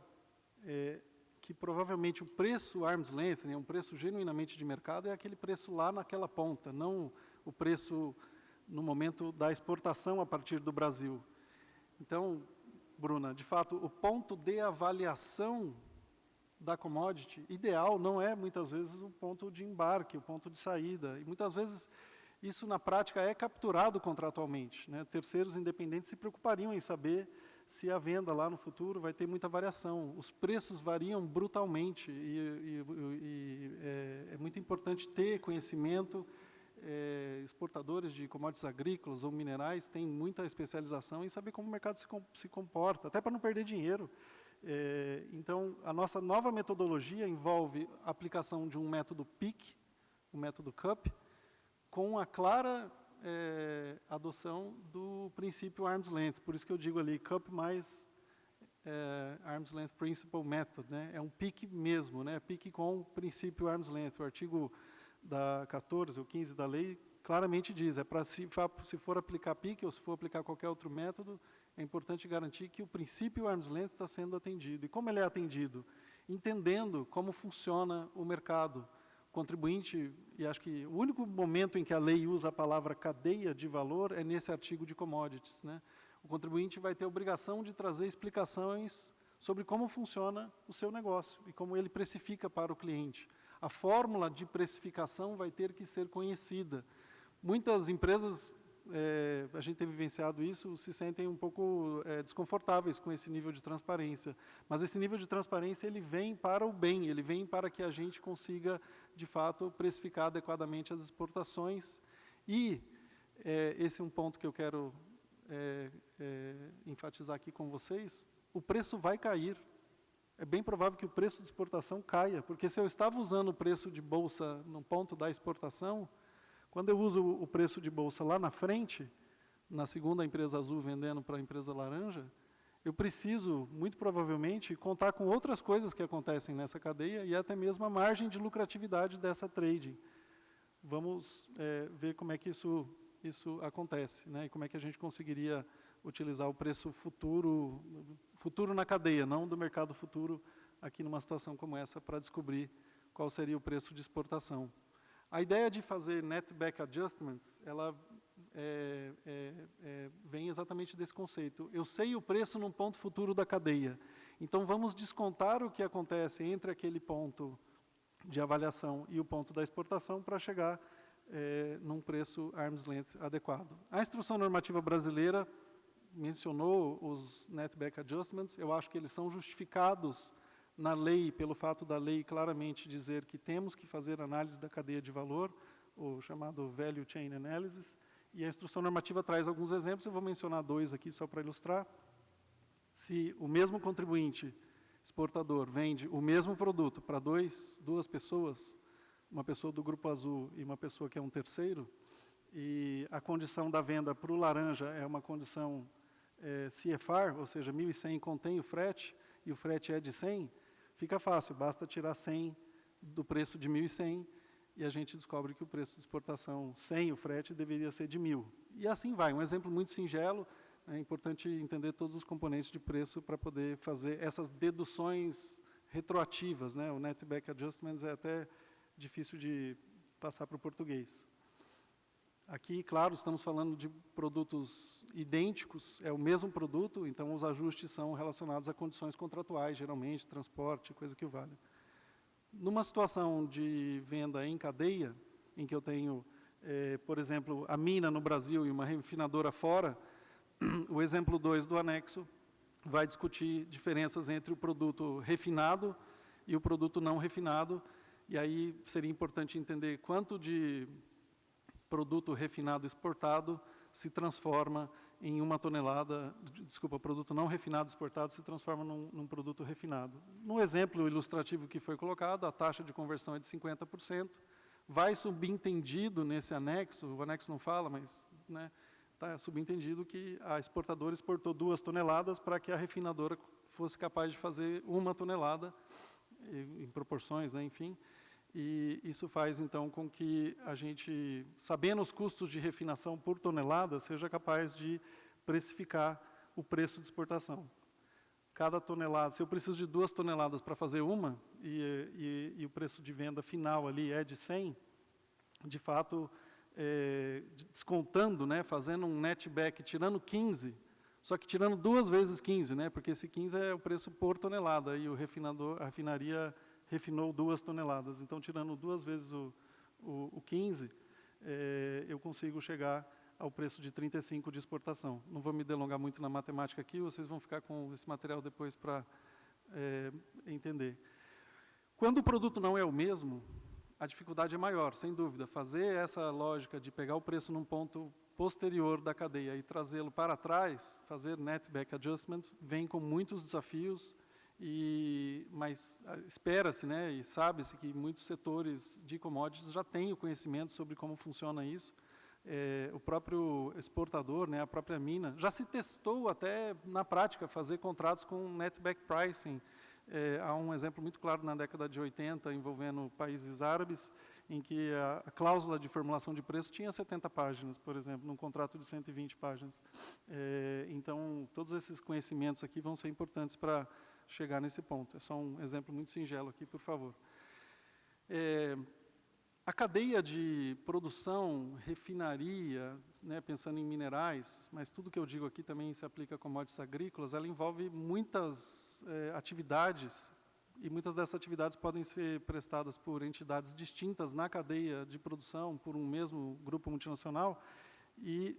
é que provavelmente o preço arm's length, né, um preço genuinamente de mercado, é aquele preço lá naquela ponta, não o preço no momento da exportação a partir do Brasil. Então, Bruna, de fato, o ponto de avaliação da commodity ideal não é, muitas vezes, o ponto de embarque, o ponto de saída. E, muitas vezes, isso, na prática, é capturado contratualmente, né? Terceiros independentes se preocupariam em saber se a venda lá no futuro vai ter muita variação. Os preços variam brutalmente e é muito importante ter conhecimento. Exportadores de commodities agrícolas ou minerais têm muita especialização em saber como o mercado se comporta, até para não perder dinheiro. Então, a nossa nova metodologia envolve a aplicação de um método PIC, o método CUP, com a clara adoção do princípio arm's length. Por isso que eu digo ali, CUP mais arm's length principle method, né? É um PIC mesmo, né? PIC com o princípio arm's length. O artigo da 14 ou 15 da lei claramente diz, se for aplicar PIC ou se for aplicar qualquer outro método, é importante garantir que o princípio arm's length está sendo atendido. E como ele é atendido? Entendendo como funciona o mercado. O contribuinte, e acho que o único momento em que a lei usa a palavra cadeia de valor é nesse artigo de commodities, né? O contribuinte vai ter a obrigação de trazer explicações sobre como funciona o seu negócio e como ele precifica para o cliente. A fórmula de precificação vai ter que ser conhecida. Muitas empresas, a gente tem vivenciado isso, se sentem um pouco desconfortáveis com esse nível de transparência. Mas esse nível de transparência ele vem para o bem, ele vem para que a gente consiga, de fato, precificar adequadamente as exportações. E esse é um ponto que eu quero enfatizar aqui com vocês, o preço vai cair. É bem provável que o preço de exportação caia, porque se eu estava usando o preço de bolsa no ponto da exportação, quando eu uso o preço de bolsa lá na frente, na segunda empresa azul vendendo para a empresa laranja, eu preciso, muito provavelmente, contar com outras coisas que acontecem nessa cadeia e até mesmo a margem de lucratividade dessa trading. vamos ver como é que isso acontece, né? E como é que a gente conseguiria utilizar o preço futuro na cadeia, não do mercado futuro, aqui numa situação como essa, para descobrir qual seria o preço de exportação. A ideia de fazer netback adjustments, ela vem exatamente desse conceito. Eu sei o preço num ponto futuro da cadeia, então vamos descontar o que acontece entre aquele ponto de avaliação e o ponto da exportação para chegar num preço arm's length adequado. A instrução normativa brasileira mencionou os netback adjustments, eu acho que eles são justificados na lei, pelo fato da lei claramente dizer que temos que fazer análise da cadeia de valor, o chamado Value Chain Analysis, e a instrução normativa traz alguns exemplos, eu vou mencionar 2 aqui só para ilustrar. Se o mesmo contribuinte exportador vende o mesmo produto para duas pessoas, uma pessoa do Grupo Azul e uma pessoa que é um terceiro, e a condição da venda para o laranja é uma condição CFR, ou seja, 1.100 contém o frete, e o frete é de 100, fica fácil, basta tirar 100 do preço de 1.100, e a gente descobre que o preço de exportação sem o frete deveria ser de 1.000. E assim vai, um exemplo muito singelo, é importante entender todos os componentes de preço para poder fazer essas deduções retroativas, né? O netback adjustments é até difícil de passar para o português. Aqui, claro, estamos falando de produtos idênticos, é o mesmo produto, então os ajustes são relacionados a condições contratuais, geralmente, transporte, coisa que vale. Numa situação de venda em cadeia, em que eu tenho, por exemplo, a mina no Brasil e uma refinadora fora, o exemplo 2 do anexo vai discutir diferenças entre o produto refinado e o produto não refinado, e aí seria importante entender quanto de produto refinado exportado se transforma em 1 tonelada, desculpa, produto não refinado exportado se transforma num produto refinado. No exemplo ilustrativo que foi colocado, a taxa de conversão é de 50%, vai subentendido nesse anexo, o anexo não fala, mas está subentendido que a exportadora exportou 2 toneladas para que a refinadora fosse capaz de fazer 1 tonelada, em proporções, né, enfim. E isso faz, então, com que a gente, sabendo os custos de refinação por tonelada, seja capaz de precificar o preço de exportação. Cada tonelada, se eu preciso de 2 toneladas para fazer uma, e o preço de venda final ali é de 100, de fato, descontando, né, fazendo um netback, tirando 15, só que tirando 2 vezes 15, né, porque esse 15 é o preço por tonelada, e a refinaria refinou 2 toneladas. Então, tirando 2 vezes o 15, eu consigo chegar ao preço de 35 de exportação. Não vou me delongar muito na matemática aqui, vocês vão ficar com esse material depois para entender. Quando o produto não é o mesmo, a dificuldade é maior, sem dúvida. Fazer essa lógica de pegar o preço num ponto posterior da cadeia e trazê-lo para trás, fazer netback adjustments, vem com muitos desafios, mas espera-se, né, e sabe-se que muitos setores de commodities já têm o conhecimento sobre como funciona isso. O próprio exportador, né, a própria mina, já se testou até na prática fazer contratos com netback pricing. Há um exemplo muito claro na década de 80, envolvendo países árabes, em que a cláusula de formulação de preço tinha 70 páginas, por exemplo, num contrato de 120 páginas. Então, todos esses conhecimentos aqui vão ser importantes para chegar nesse ponto. É só um exemplo muito singelo aqui, por favor. A cadeia de produção, refinaria, né, pensando em minerais, mas tudo que eu digo aqui também se aplica a commodities agrícolas, ela envolve muitas atividades, e muitas dessas atividades podem ser prestadas por entidades distintas na cadeia de produção, por um mesmo grupo multinacional, e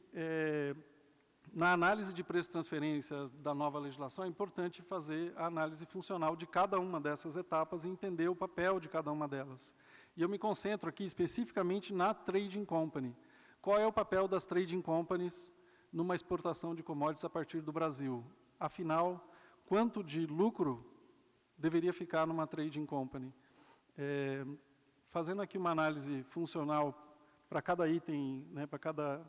na análise de preço de transferência da nova legislação, é importante fazer a análise funcional de cada uma dessas etapas e entender o papel de cada uma delas. E eu me concentro aqui especificamente na trading company. Qual é o papel das trading companies numa exportação de commodities a partir do Brasil? Afinal, quanto de lucro deveria ficar numa trading company? Fazendo aqui uma análise funcional para cada item, né, para cada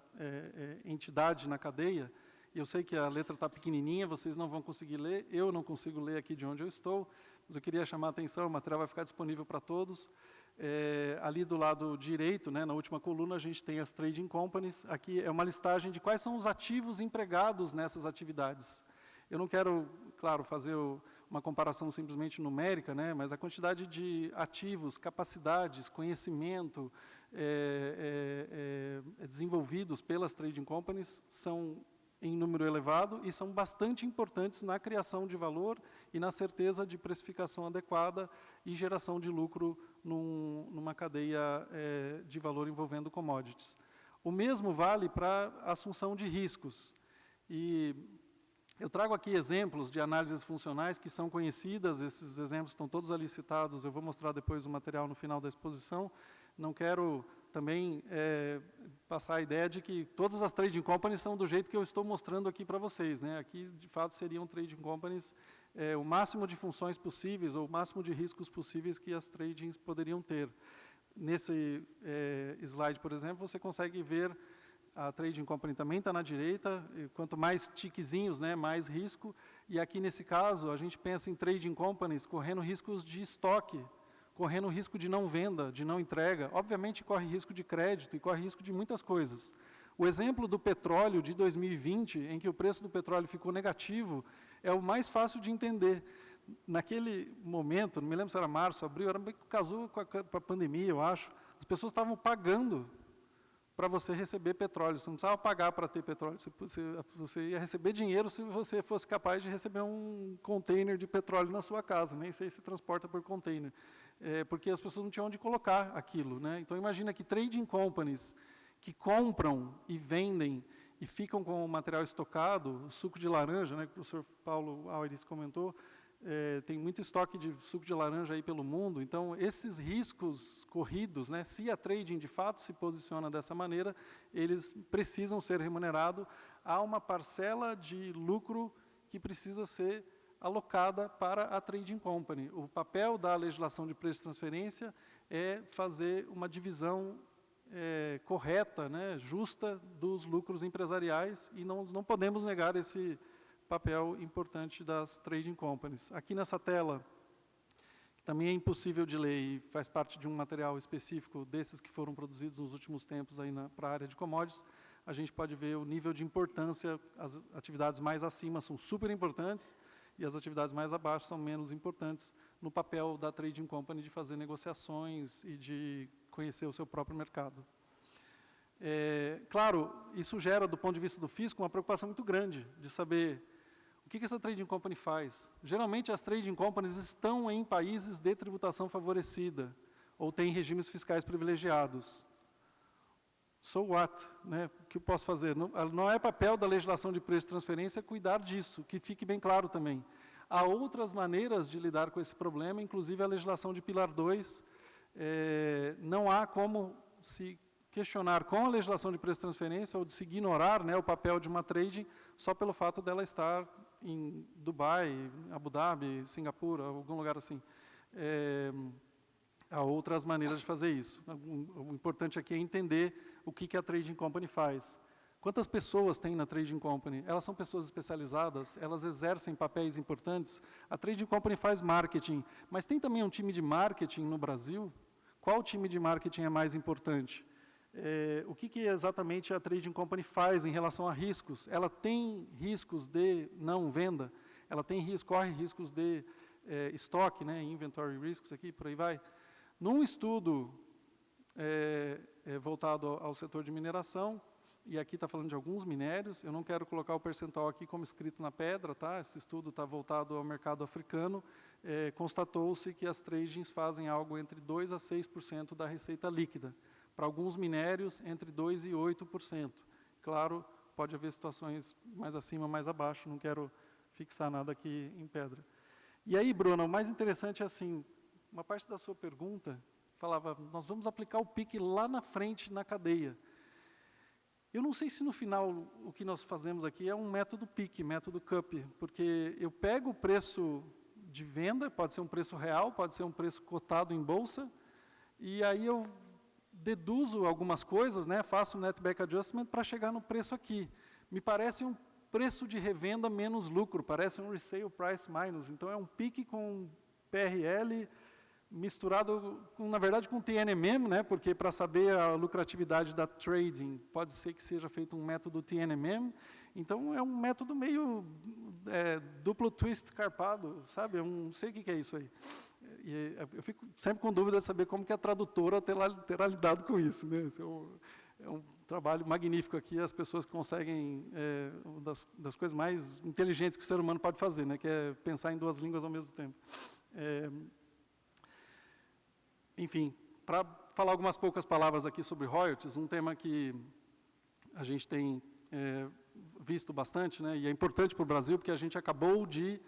entidade na cadeia, eu sei que a letra está pequenininha, vocês não vão conseguir ler, eu não consigo ler aqui de onde eu estou, mas eu queria chamar a atenção, o material vai ficar disponível para todos. Ali do lado direito, né, na última coluna, a gente tem as trading companies. Aqui é uma listagem de quais são os ativos empregados nessas atividades. Eu não quero, claro, fazer uma comparação simplesmente numérica, né, mas a quantidade de ativos, capacidades, conhecimento desenvolvidos pelas trading companies são em número elevado e são bastante importantes na criação de valor e na certeza de precificação adequada e geração de lucro numa cadeia de valor envolvendo commodities. O mesmo vale para a assunção de riscos. E eu trago aqui exemplos de análises funcionais que são conhecidas, esses exemplos estão todos ali citados, eu vou mostrar depois o material no final da exposição. Não quero também passar a ideia de que todas as trading companies são do jeito que eu estou mostrando aqui para vocês, né? Aqui, de fato, seriam trading companies, o máximo de funções possíveis, ou o máximo de riscos possíveis que as tradings poderiam ter. Nesse slide, por exemplo, você consegue ver a trading company também está na direita, e quanto mais tiquezinhos, né, mais risco. E aqui, nesse caso, a gente pensa em trading companies correndo riscos de estoque, correndo risco de não venda, de não entrega. Obviamente, corre risco de crédito e corre risco de muitas coisas. O exemplo do petróleo de 2020, em que o preço do petróleo ficou negativo, é o mais fácil de entender. Naquele momento, não me lembro se era março, abril, casou com a pandemia, eu acho, as pessoas estavam pagando para você receber petróleo. Você não precisava pagar para ter petróleo, você ia receber dinheiro se você fosse capaz de receber um container de petróleo na sua casa, nem sei se transporta por container, porque as pessoas não tinham onde colocar aquilo, né? Então, imagina que trading companies que compram e vendem e ficam com o material estocado, o suco de laranja, né, que o professor Paulo Aires comentou, tem muito estoque de suco de laranja aí pelo mundo. Então, esses riscos corridos, né, se a trading de fato se posiciona dessa maneira, eles precisam ser remunerados. Há uma parcela de lucro que precisa ser alocada para a trading company. O papel da legislação de preço de transferência é fazer uma divisão correta, né, justa dos lucros empresariais, e não podemos negar esse papel importante das trading companies. Aqui nessa tela, que também é impossível de ler e faz parte de um material específico desses que foram produzidos nos últimos tempos aí para a área de commodities, a gente pode ver o nível de importância. As atividades mais acima são super importantes e as atividades mais abaixo são menos importantes no papel da trading company de fazer negociações e de conhecer o seu próprio mercado. Claro, isso gera, do ponto de vista do fisco, uma preocupação muito grande de saber o que essa trading company faz. Geralmente, as trading companies estão em países de tributação favorecida ou têm regimes fiscais privilegiados. So what? Né? O que eu posso fazer? Não é papel da legislação de preço de transferência cuidar disso, que fique bem claro também. Há outras maneiras de lidar com esse problema, inclusive a legislação de Pilar 2. Não há como se questionar com a legislação de preço de transferência ou de se ignorar, né, o papel de uma trading só pelo fato dela estar em Dubai, Abu Dhabi, Singapura, algum lugar assim. Há outras maneiras de fazer isso. O importante aqui é entender o que a trading company faz. Quantas pessoas tem na trading company? Elas são pessoas especializadas, elas exercem papéis importantes. A trading company faz marketing, mas tem também um time de marketing no Brasil? Qual time de marketing é mais importante? O que exatamente a trading company faz em relação a riscos? Ela tem riscos de não venda? Ela corre riscos de estoque, né, inventory risks, aqui, por aí vai. Num estudo voltado ao setor de mineração, e aqui está falando de alguns minérios, eu não quero colocar o percentual aqui como escrito na pedra, tá? Esse estudo está voltado ao mercado africano, constatou-se que as tradings fazem algo entre 2% a 6% da receita líquida. Para alguns minérios, entre 2% e 8%. Claro, pode haver situações mais acima, mais abaixo, não quero fixar nada aqui em pedra. E aí, Bruna, o mais interessante é assim, uma parte da sua pergunta falava, nós vamos aplicar o PIC lá na frente, na cadeia. Eu não sei se no final o que nós fazemos aqui é um método PIC, método CUP, porque eu pego o preço de venda, pode ser um preço real, pode ser um preço cotado em bolsa, e aí eu deduzo algumas coisas, né, faço o netback adjustment para chegar no preço aqui. Me parece um preço de revenda menos lucro, parece um resale price minus. Então, é um PIC com PRL misturado, na verdade, com TNMM, né, porque para saber a lucratividade da trading, pode ser que seja feito um método TNMM, então é um método meio duplo twist carpado, sabe? Eu não sei o que é isso aí. E eu fico sempre com dúvida de saber como que a tradutora terá lidado com isso, né? É um trabalho magnífico aqui, as pessoas que conseguem, uma das coisas mais inteligentes que o ser humano pode fazer, né, que é pensar em duas línguas ao mesmo tempo. Enfim, para falar algumas poucas palavras aqui sobre royalties, um tema que a gente tem visto bastante, né, e é importante para o Brasil, porque a gente acabou de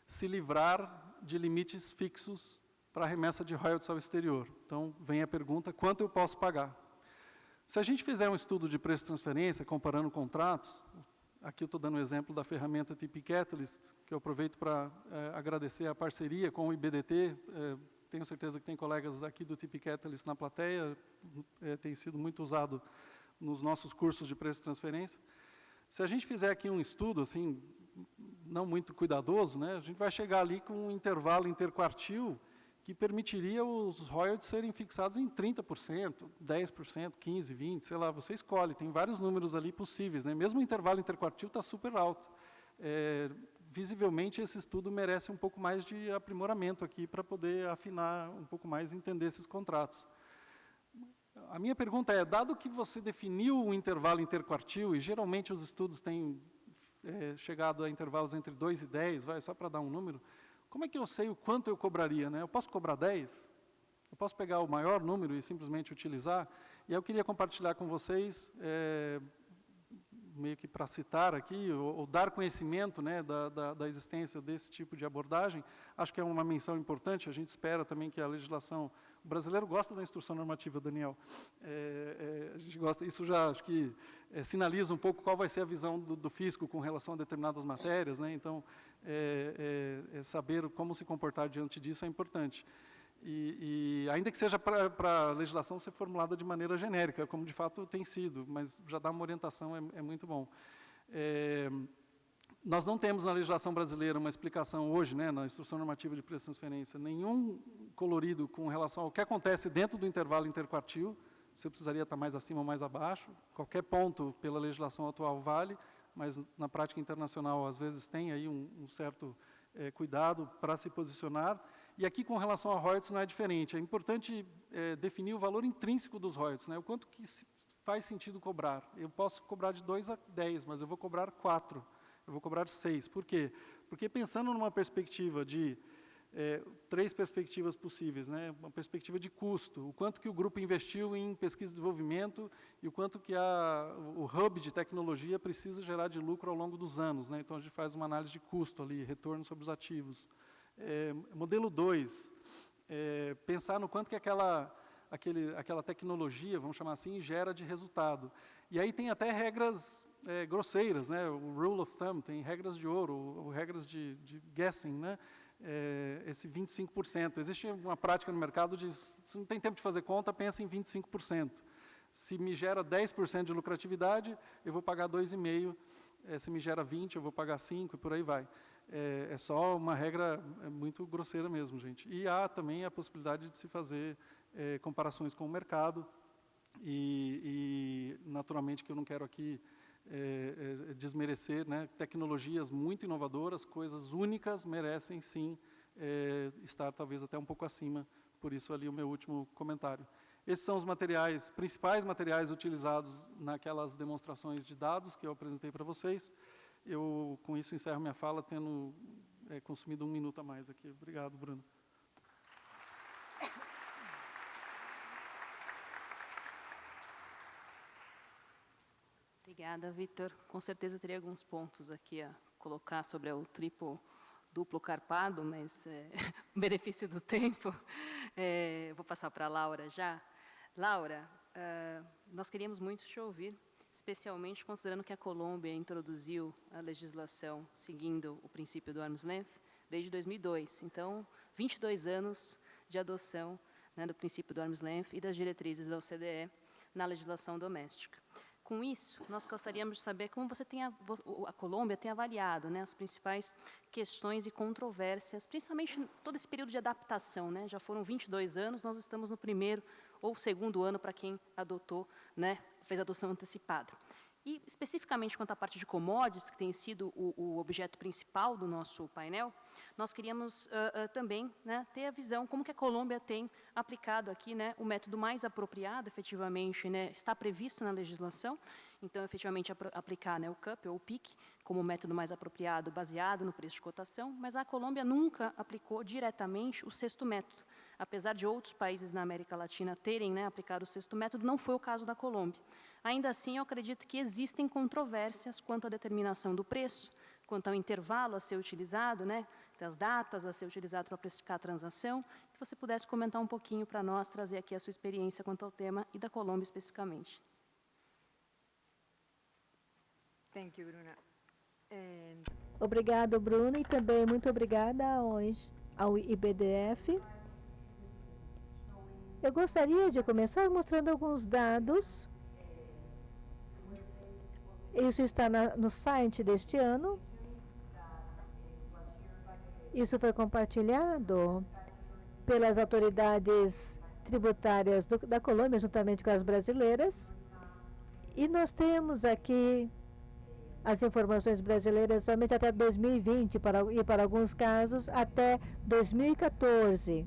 se livrar de limites fixos para a remessa de royalties ao exterior. Então, vem a pergunta, quanto eu posso pagar? Se a gente fizer um estudo de preço de transferência, comparando contratos, aqui eu estou dando o exemplo da ferramenta TP Catalyst, que eu aproveito para agradecer a parceria com o IBDT, tenho certeza que tem colegas aqui do TP Catalyst na plateia, tem sido muito usado nos nossos cursos de preço de transferência. Se a gente fizer aqui um estudo, assim, não muito cuidadoso, né, a gente vai chegar ali com um intervalo interquartil que permitiria os royalties serem fixados em 30%, 10%, 15%, 20%, sei lá, você escolhe, tem vários números ali possíveis, né? Mesmo o intervalo interquartil está super alto. Visivelmente, esse estudo merece um pouco mais de aprimoramento aqui para poder afinar um pouco mais e entender esses contratos. A minha pergunta é, dado que você definiu o intervalo interquartil, e geralmente os estudos têm chegado a intervalos entre 2 e 10, só para dar um número, como é que eu sei o quanto eu cobraria, né? Eu posso cobrar 10? Eu posso pegar o maior número e simplesmente utilizar? E eu queria compartilhar com vocês, meio que para citar aqui, ou dar conhecimento, né, da existência desse tipo de abordagem. Acho que é uma menção importante, a gente espera também que a legislação... O brasileiro gosta da instrução normativa, Daniel. A gente gosta, isso já acho que sinaliza um pouco qual vai ser a visão do fisco com relação a determinadas matérias, né? Então, saber como se comportar diante disso é importante. E ainda que seja para a legislação ser formulada de maneira genérica, como de fato tem sido, mas já dá uma orientação, é muito bom. Nós não temos na legislação brasileira uma explicação hoje, né, na instrução normativa de preço de transferência, nenhum colorido com relação ao que acontece dentro do intervalo interquartil, se precisaria estar mais acima ou mais abaixo, qualquer ponto pela legislação atual vale, mas na prática internacional às vezes tem aí um certo cuidado para se posicionar. E aqui com relação a royalties não é diferente, é importante definir o valor intrínseco dos royalties, né, o quanto que faz sentido cobrar. Eu posso cobrar de 2 a 10, mas eu vou cobrar 4. Eu vou cobrar 6. Por quê? Porque pensando numa perspectiva de 3 perspectivas possíveis, né? Uma perspectiva de custo, o quanto que o grupo investiu em pesquisa e desenvolvimento e o quanto que o hub de tecnologia precisa gerar de lucro ao longo dos anos, né? Então, a gente faz uma análise de custo ali, retorno sobre os ativos. Modelo 2, pensar no quanto que aquela tecnologia, vamos chamar assim, gera de resultado. E aí tem até regras grosseiras, né? O rule of thumb, tem regras de ouro, ou regras de guessing, né? Esse 25%. Existe uma prática no mercado de, se não tem tempo de fazer conta, pensa em 25%. Se me gera 10% de lucratividade, eu vou pagar 2,5%. Se me gera 20%, eu vou pagar 5% e por aí vai. É só uma regra muito grosseira mesmo, gente. E há também a possibilidade de se fazer comparações com o mercado, e naturalmente que eu não quero aqui desmerecer, né, tecnologias muito inovadoras, coisas únicas, merecem sim estar talvez até um pouco acima, por isso ali o meu último comentário. Esses são os principais materiais utilizados naquelas demonstrações de dados que eu apresentei para vocês. Eu, com isso, encerro minha fala, tendo consumido 1 minuto a mais aqui. Obrigado, Bruno. Obrigada, Vitor. Com certeza teria alguns pontos aqui a colocar sobre o triplo duplo carpado, mas o benefício do tempo. Vou passar para a Laura já. Laura, nós queríamos muito te ouvir, especialmente considerando que a Colômbia introduziu a legislação seguindo o princípio do arm's length desde 2002. Então, 22 anos de adoção, né, do princípio do arm's length e das diretrizes da OCDE na legislação doméstica. Com isso, nós gostaríamos de saber como a Colômbia tem avaliado, né, as principais questões e controvérsias, principalmente todo esse período de adaptação, né? Já foram 22 anos, nós estamos no primeiro ou segundo ano para quem adotou, né, fez a adoção antecipada. E, especificamente quanto à parte de commodities, que tem sido o objeto principal do nosso painel, nós queríamos também, né, ter a visão como que a Colômbia tem aplicado aqui, né, o método mais apropriado, efetivamente, né, está previsto na legislação, então, efetivamente, aplicar, né, o CUP ou o PIC como o método mais apropriado, baseado no preço de cotação, mas a Colômbia nunca aplicou diretamente o sexto método. Apesar de outros países na América Latina terem, né, aplicado o sexto método, não foi o caso da Colômbia. Ainda assim, eu acredito que existem controvérsias quanto à determinação do preço, quanto ao intervalo a ser utilizado, né, das datas a ser utilizado para precificar a transação, que você pudesse comentar um pouquinho para nós, trazer aqui a sua experiência quanto ao tema e da Colômbia especificamente. Thank you, Bruna. Obrigado, Bruno, e também muito obrigada ao IBDF. Eu gostaria de começar mostrando alguns dados. Isso está no site deste ano. Isso foi compartilhado pelas autoridades tributárias da Colômbia, juntamente com as brasileiras. E nós temos aqui as informações brasileiras somente até 2020 e, para alguns casos, até 2014.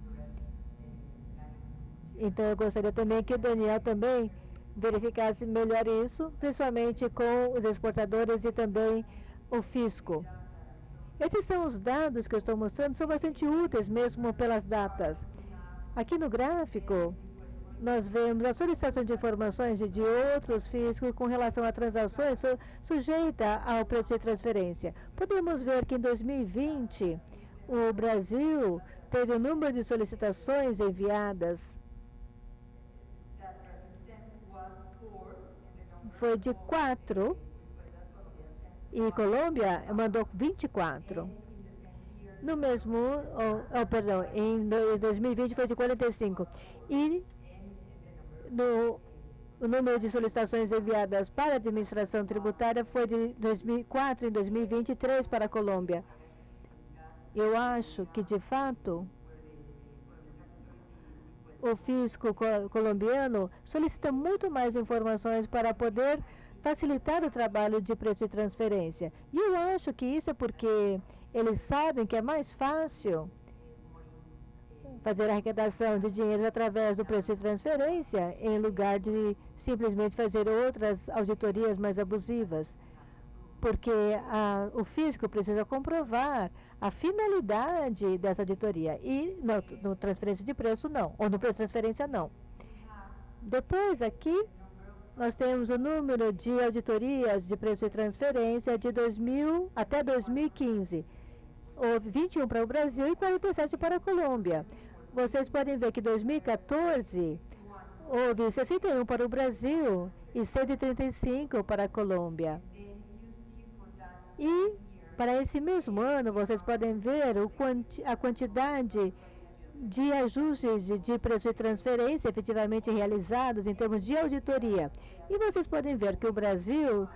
Então, eu gostaria também que o Daniel também verificasse melhor isso, principalmente com os exportadores e também o fisco. Esses são os dados que eu estou mostrando, são bastante úteis mesmo pelas datas. Aqui no gráfico, nós vemos a solicitação de informações de outros fiscos com relação a transações sujeita ao preço de transferência. Podemos ver que em 2020, o Brasil teve o número de solicitações enviadas foi de 4, e Colômbia mandou 24. No mesmo, em 2020 foi de 45. E o número de solicitações enviadas para a administração tributária foi de 2004 em 2023 para a Colômbia. Eu acho que, de fato, o fisco colombiano solicita muito mais informações para poder facilitar o trabalho de preço de transferência. E eu acho que isso é porque eles sabem que é mais fácil fazer a arrecadação de dinheiro através do preço de transferência, em lugar de simplesmente fazer outras auditorias mais abusivas. Porque o fisco precisa comprovar a finalidade dessa auditoria. E no transferência de preço, não. Ou no preço de transferência, não. Depois, aqui, nós temos o número de auditorias de preço de transferência de 2000 até 2015. Houve 21 para o Brasil e 47 para a Colômbia. Vocês podem ver que em 2014 houve 61 para o Brasil e 135 para a Colômbia. E para esse mesmo ano, vocês podem ver a quantidade de ajustes de preço de transferência efetivamente realizados em termos de auditoria. E vocês podem ver que o Brasil,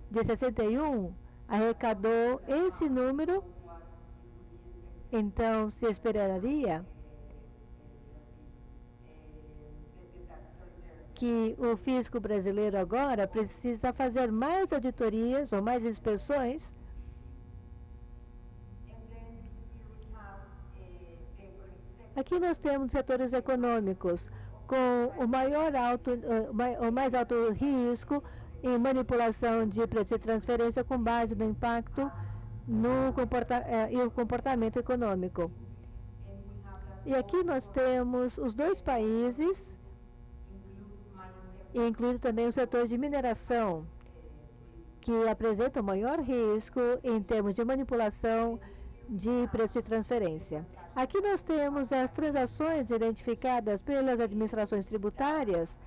de 61, arrecadou esse número. Então, se esperaria que o fisco brasileiro agora precisa fazer mais auditorias ou mais inspeções. Aqui nós temos setores econômicos com o mais alto risco em manipulação de preço de transferência com base no impacto e o comportamento econômico. E aqui nós temos os dois países, incluindo também o setor de mineração, que apresenta o maior risco em termos de manipulação de preço de transferência. Aqui nós temos as transações identificadas pelas administrações tributárias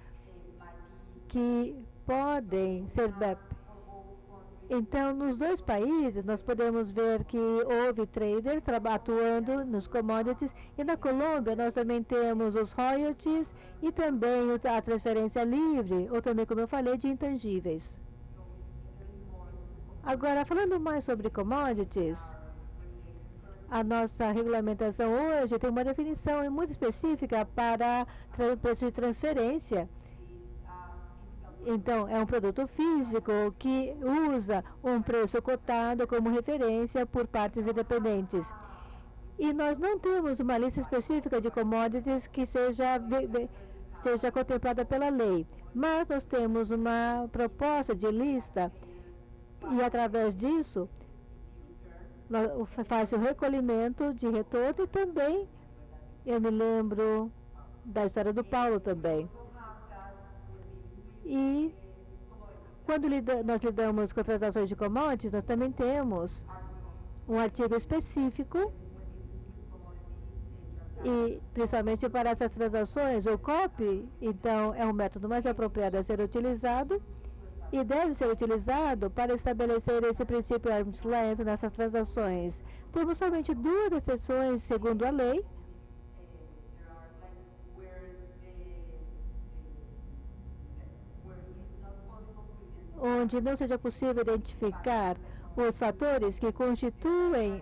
que podem ser BEP. Então, nos dois países, nós podemos ver que houve traders atuando nos commodities, e na Colômbia nós também temos os royalties e também a transferência livre, ou também, como eu falei, de intangíveis. Agora, falando mais sobre commodities, a nossa regulamentação hoje tem uma definição muito específica para preço de transferência. Então, é um produto físico que usa um preço cotado como referência por partes independentes. E nós não temos uma lista específica de commodities que seja contemplada pela lei. Mas nós temos uma proposta de lista e, através disso, faz o recolhimento de retorno e também, eu me lembro da história do Paulo também. E quando nós lidamos com transações de commodities, nós também temos um artigo específico, e principalmente para essas transações, o COP, então, é um método mais apropriado a ser utilizado e deve ser utilizado para estabelecer esse princípio arm's length nessas transações. Temos somente 2 exceções, segundo a lei, onde não seja possível identificar os fatores que constituem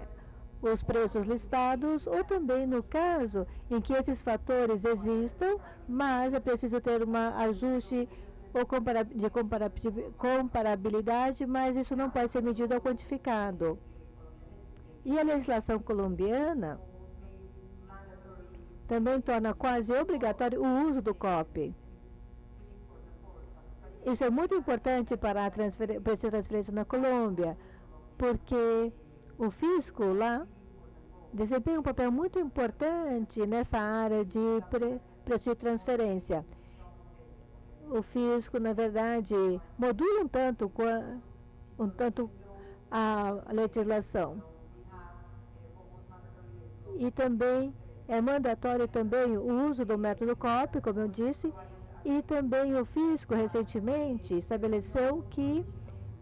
os preços listados, ou também no caso em que esses fatores existam, mas é preciso ter um ajuste ou de comparabilidade, mas isso não pode ser medido ou quantificado. E a legislação colombiana também torna quase obrigatório o uso do COP. Isso é muito importante para a transferência na Colômbia, porque o fisco lá desempenha um papel muito importante nessa área de preço de transferência. O fisco, na verdade, modula um tanto a legislação. E também é mandatório também o uso do método COP, como eu disse, e também o fisco recentemente estabeleceu que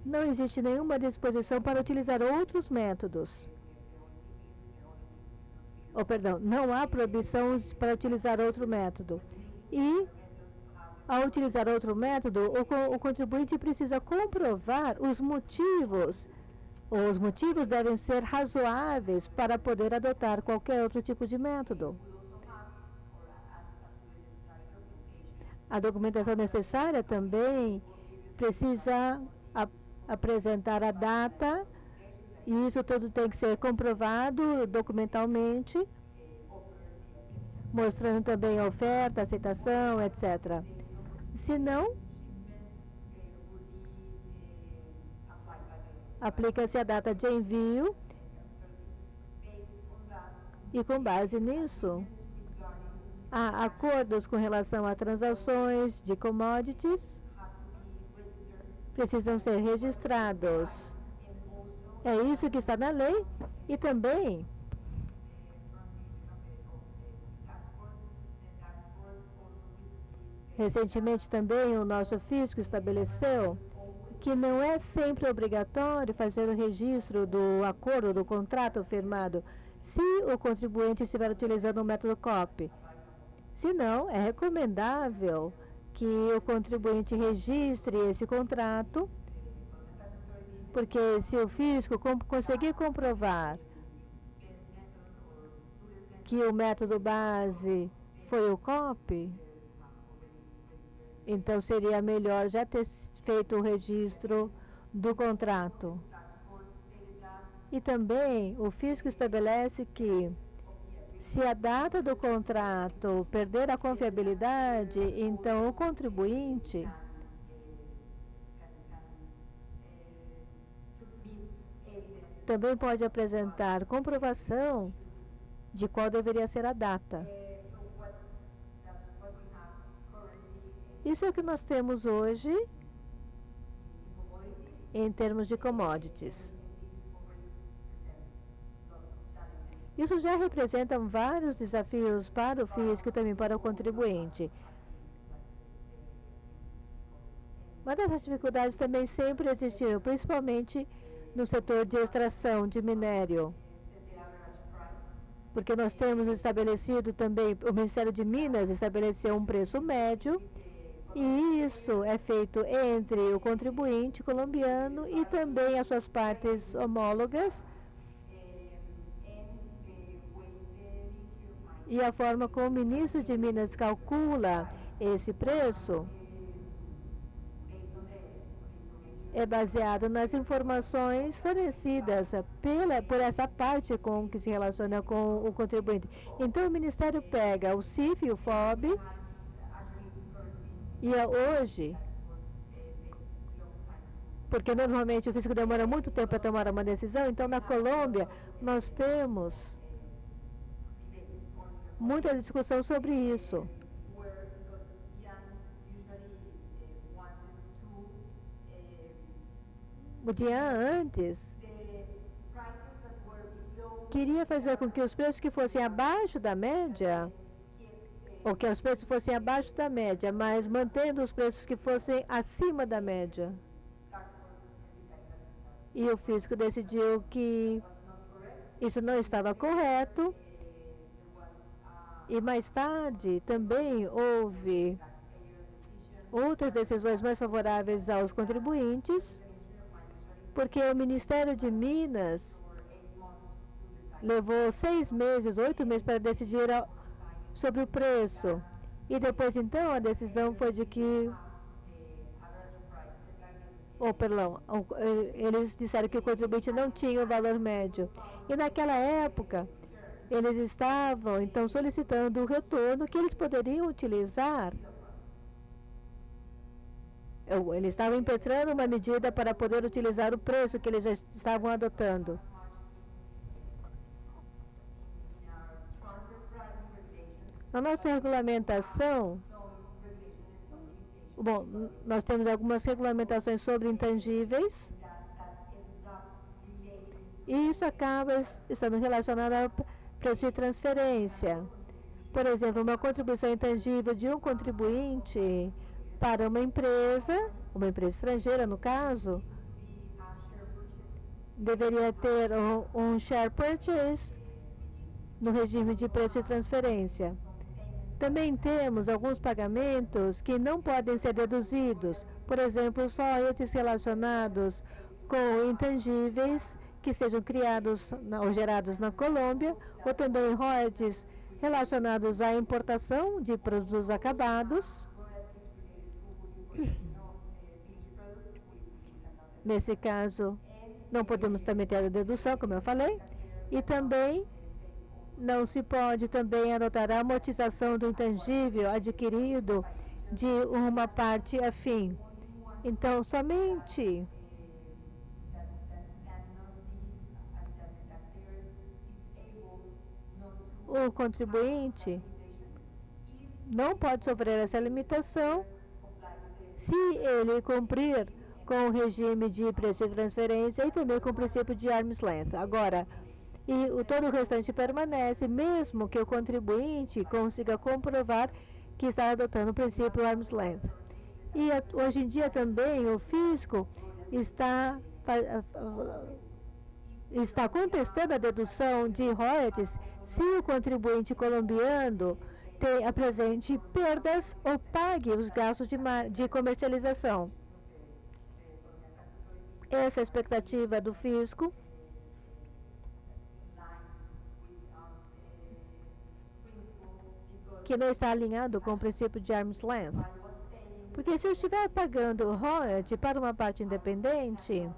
não existe nenhuma disposição para utilizar outros métodos. Não há proibição para utilizar outro método. E, ao utilizar outro método, o contribuinte precisa comprovar os motivos. Os motivos devem ser razoáveis para poder adotar qualquer outro tipo de método. A documentação necessária também precisa apresentar a data, e isso tudo tem que ser comprovado documentalmente, mostrando também a oferta, aceitação, etc. Se não, aplica-se a data de envio, e com base nisso, há acordos com relação a transações de commodities, precisam ser registrados. É isso que está na lei. E também recentemente também o nosso fisco estabeleceu que não é sempre obrigatório fazer o registro do acordo, do contrato firmado, se o contribuinte estiver utilizando o método COP. Se não, é recomendável que o contribuinte registre esse contrato, porque se o fisco conseguir comprovar que o método base foi o COP, então seria melhor já ter feito o registro do contrato. E também o fisco estabelece que, se a data do contrato perder a confiabilidade, então o contribuinte também pode apresentar comprovação de qual deveria ser a data. Isso é o que nós temos hoje em termos de commodities. Isso já representa vários desafios para o fisco e também para o contribuinte. Mas essas dificuldades também sempre existiram, principalmente no setor de extração de minério. Porque nós temos estabelecido também, o Ministério de Minas estabeleceu um preço médio, e isso é feito entre o contribuinte colombiano e também as suas partes homólogas, e a forma como o ministro de Minas calcula esse preço é baseado nas informações fornecidas por essa parte que se relaciona com o contribuinte. Então, o Ministério pega o CIF e o FOB, e hoje, porque normalmente o fisco demora muito tempo para tomar uma decisão, então, na Colômbia, nós temos muita discussão sobre isso. O dia antes queria fazer com que os preços que fossem abaixo da média, ou que os preços fossem abaixo da média, mas mantendo os preços que fossem acima da média. E o fisco decidiu que isso não estava correto. E mais tarde também houve outras decisões mais favoráveis aos contribuintes, porque o Ministério de Minas levou 6 meses, 8 meses para decidir sobre o preço. E depois, então, a decisão foi de que... eles disseram que o contribuinte não tinha o valor médio. E naquela época, eles estavam, então, solicitando o retorno que eles poderiam utilizar. Eles estavam impetrando uma medida para poder utilizar o preço que eles já estavam adotando. Na nossa regulamentação, nós temos algumas regulamentações sobre intangíveis, e isso acaba estando relacionado ao preço de transferência. Por exemplo, uma contribuição intangível de um contribuinte para uma empresa estrangeira, no caso, deveria ter um share purchase no regime de preço de transferência. Também temos alguns pagamentos que não podem ser deduzidos. Por exemplo, só royalties relacionados com intangíveis que sejam criados ou gerados na Colômbia, ou também royalties relacionados à importação de produtos acabados. Nesse caso, não podemos também ter a dedução, como eu falei, e também não se pode também adotar a amortização do intangível adquirido de uma parte afim. Então, somente o contribuinte não pode sofrer essa limitação se ele cumprir com o regime de preço de transferência e também com o princípio de arm's length. Agora, todo o restante permanece, mesmo que o contribuinte consiga comprovar que está adotando o princípio arm's length. E hoje em dia também o fisco está contestando a dedução de royalties se o contribuinte colombiano apresente perdas ou pague os gastos de comercialização. Essa é a expectativa do fisco. Que não está alinhado com o princípio de arm's length. Porque se eu estiver pagando royalty para uma parte independente,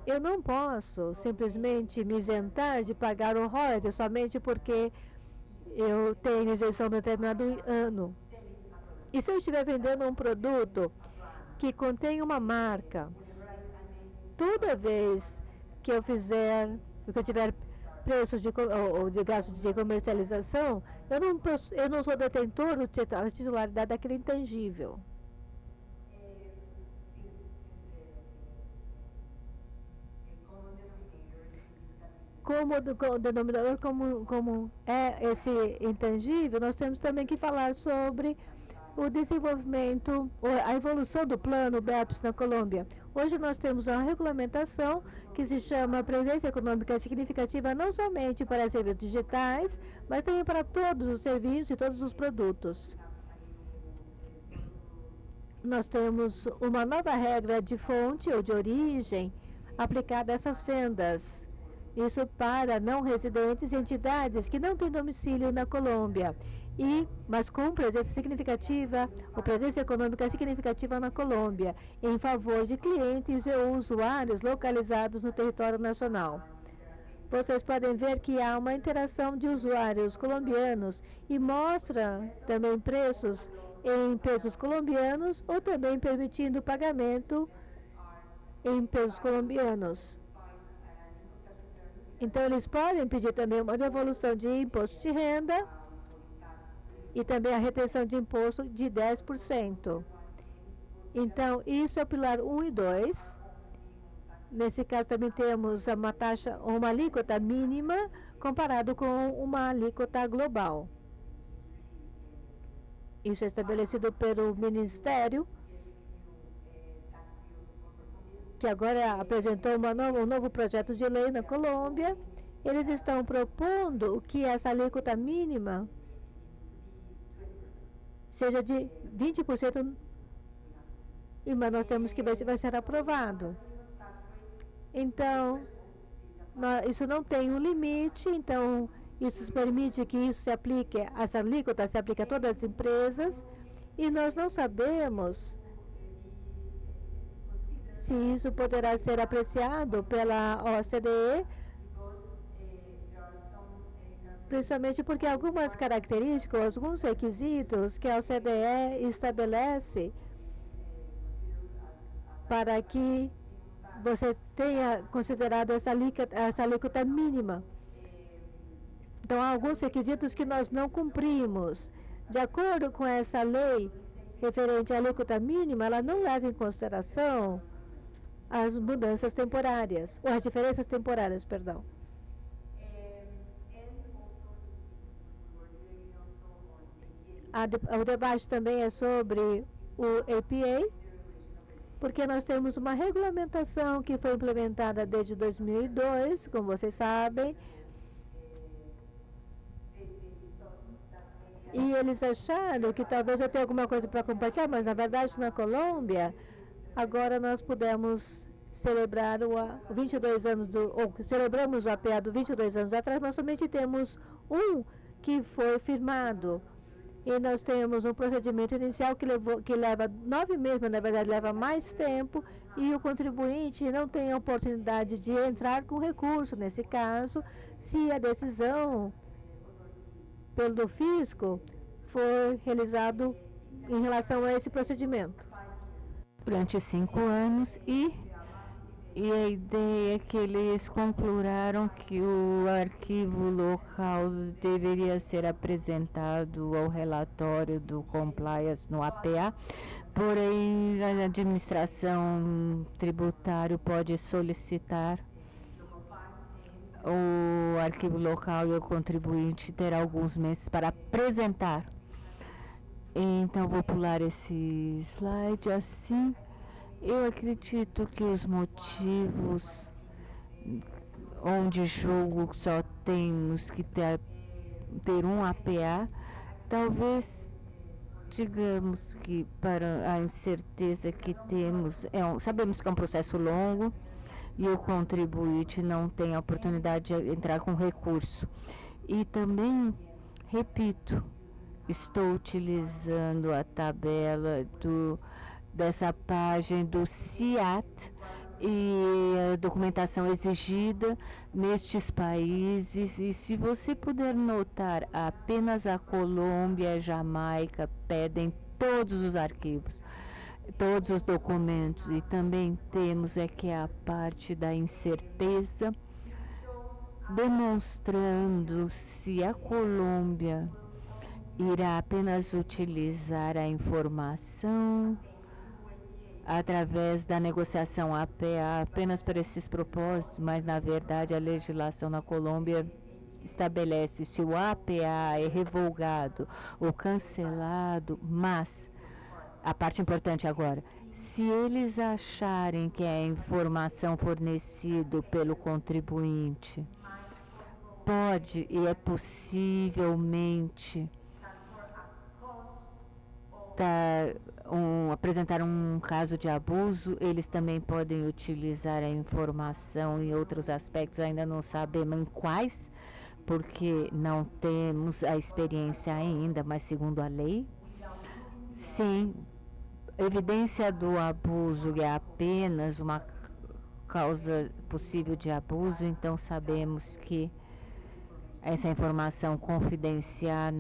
eu não posso simplesmente me isentar de pagar o royalty somente porque eu tenho isenção no determinado ano. E se eu estiver vendendo um produto que contém uma marca, toda vez que eu tiver preços de gastos de comercialização, eu não sou detentor da titularidade daquele intangível. Como o denominador como é esse intangível, nós temos também que falar sobre o desenvolvimento, a evolução do plano BEPS na Colômbia. Hoje nós temos uma regulamentação que se chama Presença Econômica Significativa, não somente para serviços digitais, mas também para todos os serviços e todos os produtos. Nós temos uma nova regra de fonte ou de origem aplicada a essas vendas. Isso para não residentes e entidades que não têm domicílio na Colômbia, mas com presença significativa ou presença econômica significativa na Colômbia, em favor de clientes e usuários localizados no território nacional. Vocês podem ver que há uma interação de usuários colombianos e mostra também preços em pesos colombianos ou também permitindo pagamento em pesos colombianos. Então, eles podem pedir também uma devolução de imposto de renda e também a retenção de imposto de 10%. Então, isso é o pilar 1 e 2. Nesse caso, também temos uma taxa, uma alíquota mínima comparado com uma alíquota global. Isso é estabelecido pelo Ministério, que agora apresentou um novo projeto de lei na Colômbia. Eles estão propondo que essa alíquota mínima seja de 20%, mas nós temos que ver se vai ser aprovado. Então, isso não tem um limite, então isso permite que isso se aplique, essa alíquota se aplique a todas as empresas, e nós não sabemos se isso poderá ser apreciado pela OCDE, principalmente porque algumas características, alguns requisitos que a OCDE estabelece para que você tenha considerado essa alíquota mínima. Então, há alguns requisitos que nós não cumprimos. De acordo com essa lei referente à alíquota mínima, ela não leva em consideração as mudanças temporárias, ou as diferenças temporárias, perdão. O debate também é sobre o APA, porque nós temos uma regulamentação que foi implementada desde 2002, como vocês sabem, e eles acharam que talvez eu tenha alguma coisa para compartilhar, mas na verdade na Colômbia, agora nós pudemos celebrar celebramos o APA do 22 anos atrás, mas somente temos um que foi firmado. E nós temos um procedimento inicial que leva 9 meses, mas na verdade leva mais tempo, e o contribuinte não tem a oportunidade de entrar com recurso, nesse caso, se a decisão pelo fisco for realizado em relação a esse procedimento. Durante 5 anos e a ideia é que eles concluíram que o arquivo local deveria ser apresentado ao relatório do compliance no APA, porém a administração tributária pode solicitar o arquivo local e o contribuinte terá alguns meses para apresentar. Então, vou pular esse slide assim. Eu acredito que os motivos onde jogo só temos que ter um APA, talvez digamos que para a incerteza que temos, sabemos que é um processo longo e o contribuinte não tem a oportunidade de entrar com recurso. E também, repito, estou utilizando a tabela dessa página do CIAT e a documentação exigida nestes países. E se você puder notar, apenas a Colômbia e a Jamaica pedem todos os arquivos, todos os documentos. E também temos aqui a parte da incerteza, demonstrando se a Colômbia irá apenas utilizar a informação através da negociação APA apenas para esses propósitos, mas na verdade a legislação na Colômbia estabelece se o APA é revogado ou cancelado, mas a parte importante agora, se eles acharem que a informação fornecida pelo contribuinte pode e é possivelmente apresentar um caso de abuso, eles também podem utilizar a informação em outros aspectos, ainda não sabemos em quais, porque não temos a experiência ainda, mas segundo a lei, sim, evidência do abuso é apenas uma causa possível de abuso, então sabemos que essa informação confidencial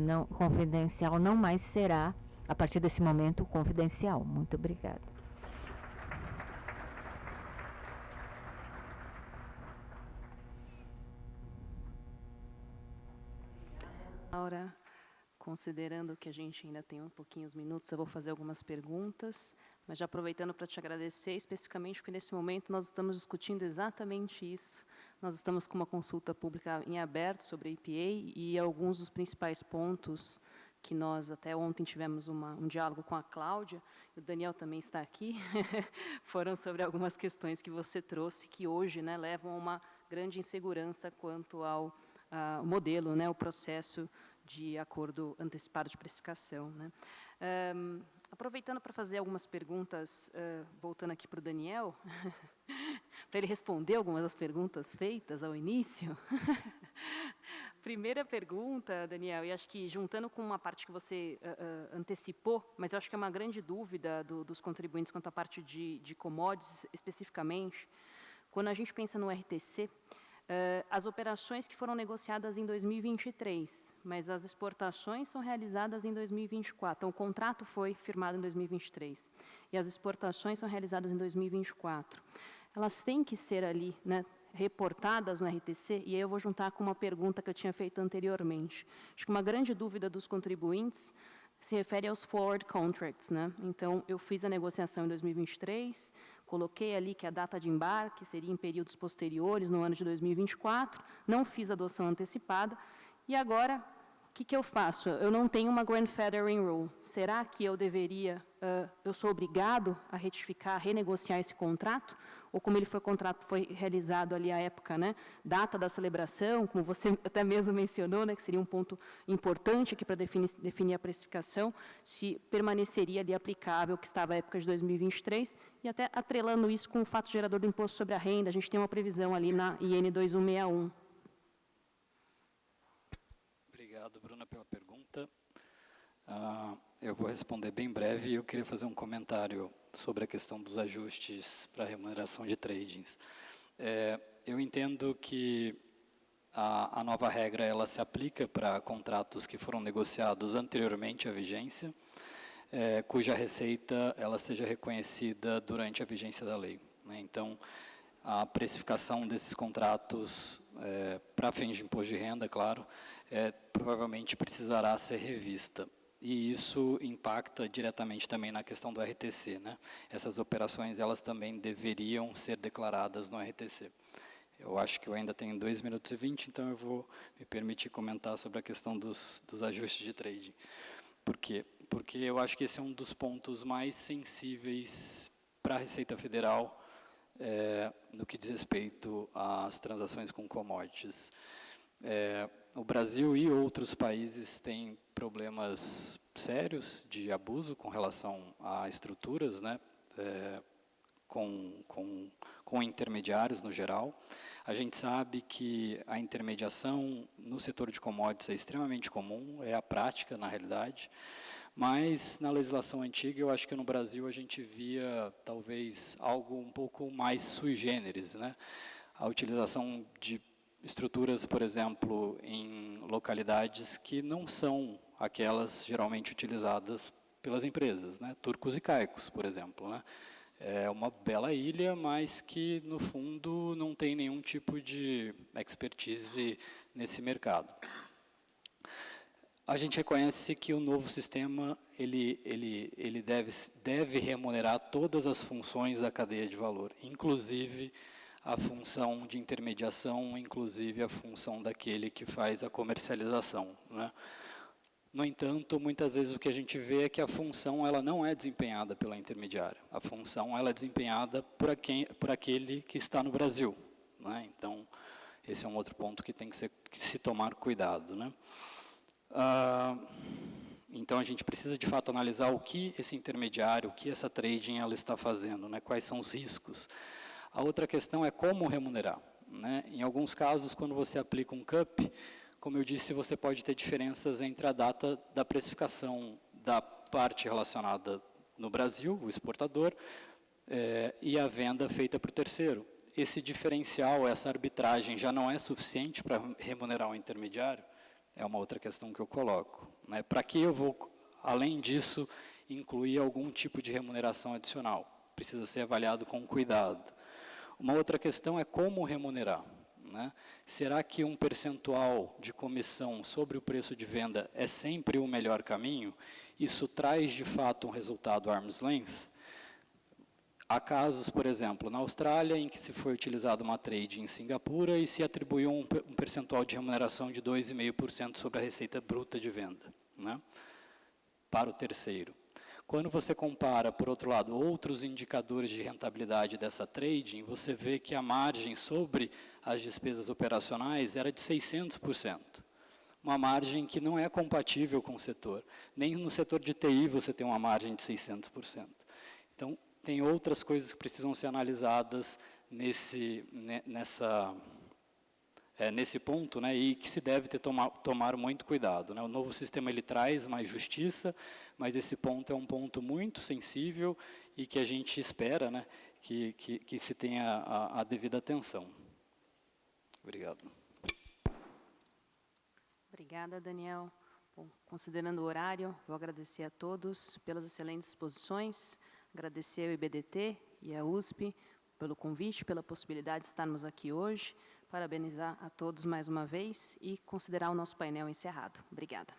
não mais será, a partir desse momento, confidencial. Muito obrigada. Laura, considerando que a gente ainda tem um pouquinho de minutos, eu vou fazer algumas perguntas, mas já aproveitando para te agradecer especificamente, porque nesse momento nós estamos discutindo exatamente isso. Nós estamos com uma consulta pública em aberto sobre a EPA e alguns dos principais pontos que nós até ontem tivemos um diálogo com a Cláudia, e o Daniel também está aqui, foram sobre algumas questões que você trouxe, que hoje, né, levam a uma grande insegurança quanto ao modelo, né, o processo de acordo antecipado de precificação, né. Aproveitando para fazer algumas perguntas, voltando aqui para o Daniel, para ele responder algumas das perguntas feitas ao início. Primeira pergunta, Daniel, e acho que juntando com uma parte que você antecipou, mas eu acho que é uma grande dúvida dos contribuintes quanto à parte de commodities especificamente, quando a gente pensa no RTC, as operações que foram negociadas em 2023, mas as exportações são realizadas em 2024. Então, o contrato foi firmado em 2023 e as exportações são realizadas em 2024. Elas têm que ser ali, né, reportadas no RTC, e aí eu vou juntar com uma pergunta que eu tinha feito anteriormente. Acho que uma grande dúvida dos contribuintes se refere aos forward contracts, né? Então, eu fiz a negociação em 2023, coloquei ali que a data de embarque seria em períodos posteriores, no ano de 2024, não fiz adoção antecipada, e agora, o que eu faço? Eu não tenho uma grandfathering rule. Será que eu deveria, eu sou obrigado a retificar, a renegociar esse contrato? Ou como o contrato foi realizado ali à época, né, data da celebração, como você até mesmo mencionou, né, que seria um ponto importante aqui para definir a precificação, se permaneceria ali aplicável, que estava à época de 2023, e até atrelando isso com o fato gerador do imposto sobre a renda, a gente tem uma previsão ali na IN 2161. Obrigado, Bruna, pela pergunta. Eu vou responder bem breve e eu queria fazer um comentário sobre a questão dos ajustes para a remuneração de tradings. Eu entendo que a nova regra ela se aplica para contratos que foram negociados anteriormente à vigência, cuja receita ela seja reconhecida durante a vigência da lei, né? Então, a precificação desses contratos para fins de imposto de renda, claro, provavelmente precisará ser revista. E isso impacta diretamente também na questão do RTC, né? Essas operações, elas também deveriam ser declaradas no RTC. Eu acho que eu ainda tenho 2 minutos e 20, então eu vou me permitir comentar sobre a questão dos ajustes de trading. Por quê? Porque eu acho que esse é um dos pontos mais sensíveis para a Receita Federal no que diz respeito às transações com commodities. O Brasil e outros países têm problemas sérios de abuso com relação a estruturas, né, com intermediários no geral. A gente sabe que a intermediação no setor de commodities é extremamente comum, é a prática na realidade, mas na legislação antiga eu acho que no Brasil a gente via talvez algo um pouco mais sui generis, né? A utilização de estruturas, por exemplo, em localidades que não são aquelas geralmente utilizadas pelas empresas, né? Turcos e Caicos, por exemplo, né? É uma bela ilha, mas que, no fundo, não tem nenhum tipo de expertise nesse mercado. A gente reconhece que o novo sistema ele deve remunerar todas as funções da cadeia de valor, inclusive a função de intermediação, inclusive a função daquele que faz a comercialização, né? No entanto, muitas vezes o que a gente vê é que a função ela não é desempenhada pela intermediária. A função ela é desempenhada por aquele que está no Brasil, né? Então, esse é um outro ponto que tem que se tomar cuidado, né? Então, a gente precisa, de fato, analisar o que esse intermediário, o que essa trading ela está fazendo, né? Quais são os riscos. A outra questão é como remunerar, né? Em alguns casos, quando você aplica um CUP, como eu disse, você pode ter diferenças entre a data da precificação da parte relacionada no Brasil, o exportador, e a venda feita para o terceiro. Esse diferencial, essa arbitragem já não é suficiente para remunerar o intermediário? É uma outra questão que eu coloco, né? Para que eu vou, além disso, incluir algum tipo de remuneração adicional? Precisa ser avaliado com cuidado. Uma outra questão é como remunerar, né? Será que um percentual de comissão sobre o preço de venda é sempre o melhor caminho? Isso traz, de fato, um resultado arm's length? Há casos, por exemplo, na Austrália, em que se foi utilizada uma trade em Singapura e se atribuiu um percentual de remuneração de 2,5% sobre a receita bruta de venda, né, para o terceiro. Quando você compara, por outro lado, outros indicadores de rentabilidade dessa trading, você vê que a margem sobre as despesas operacionais era de 600%. Uma margem que não é compatível com o setor. Nem no setor de TI você tem uma margem de 600%. Então, tem outras coisas que precisam ser analisadas nesse ponto, né, e que se deve tomar muito cuidado, né. O novo sistema ele traz mais justiça, mas esse ponto é um ponto muito sensível e que a gente espera, né, que se tenha a devida atenção. Obrigado. Obrigada, Daniel. Bom, considerando o horário, vou agradecer a todos pelas excelentes exposições, agradecer ao IBDT e à USP pelo convite, pela possibilidade de estarmos aqui hoje, parabenizar a todos mais uma vez e considerar o nosso painel encerrado. Obrigada.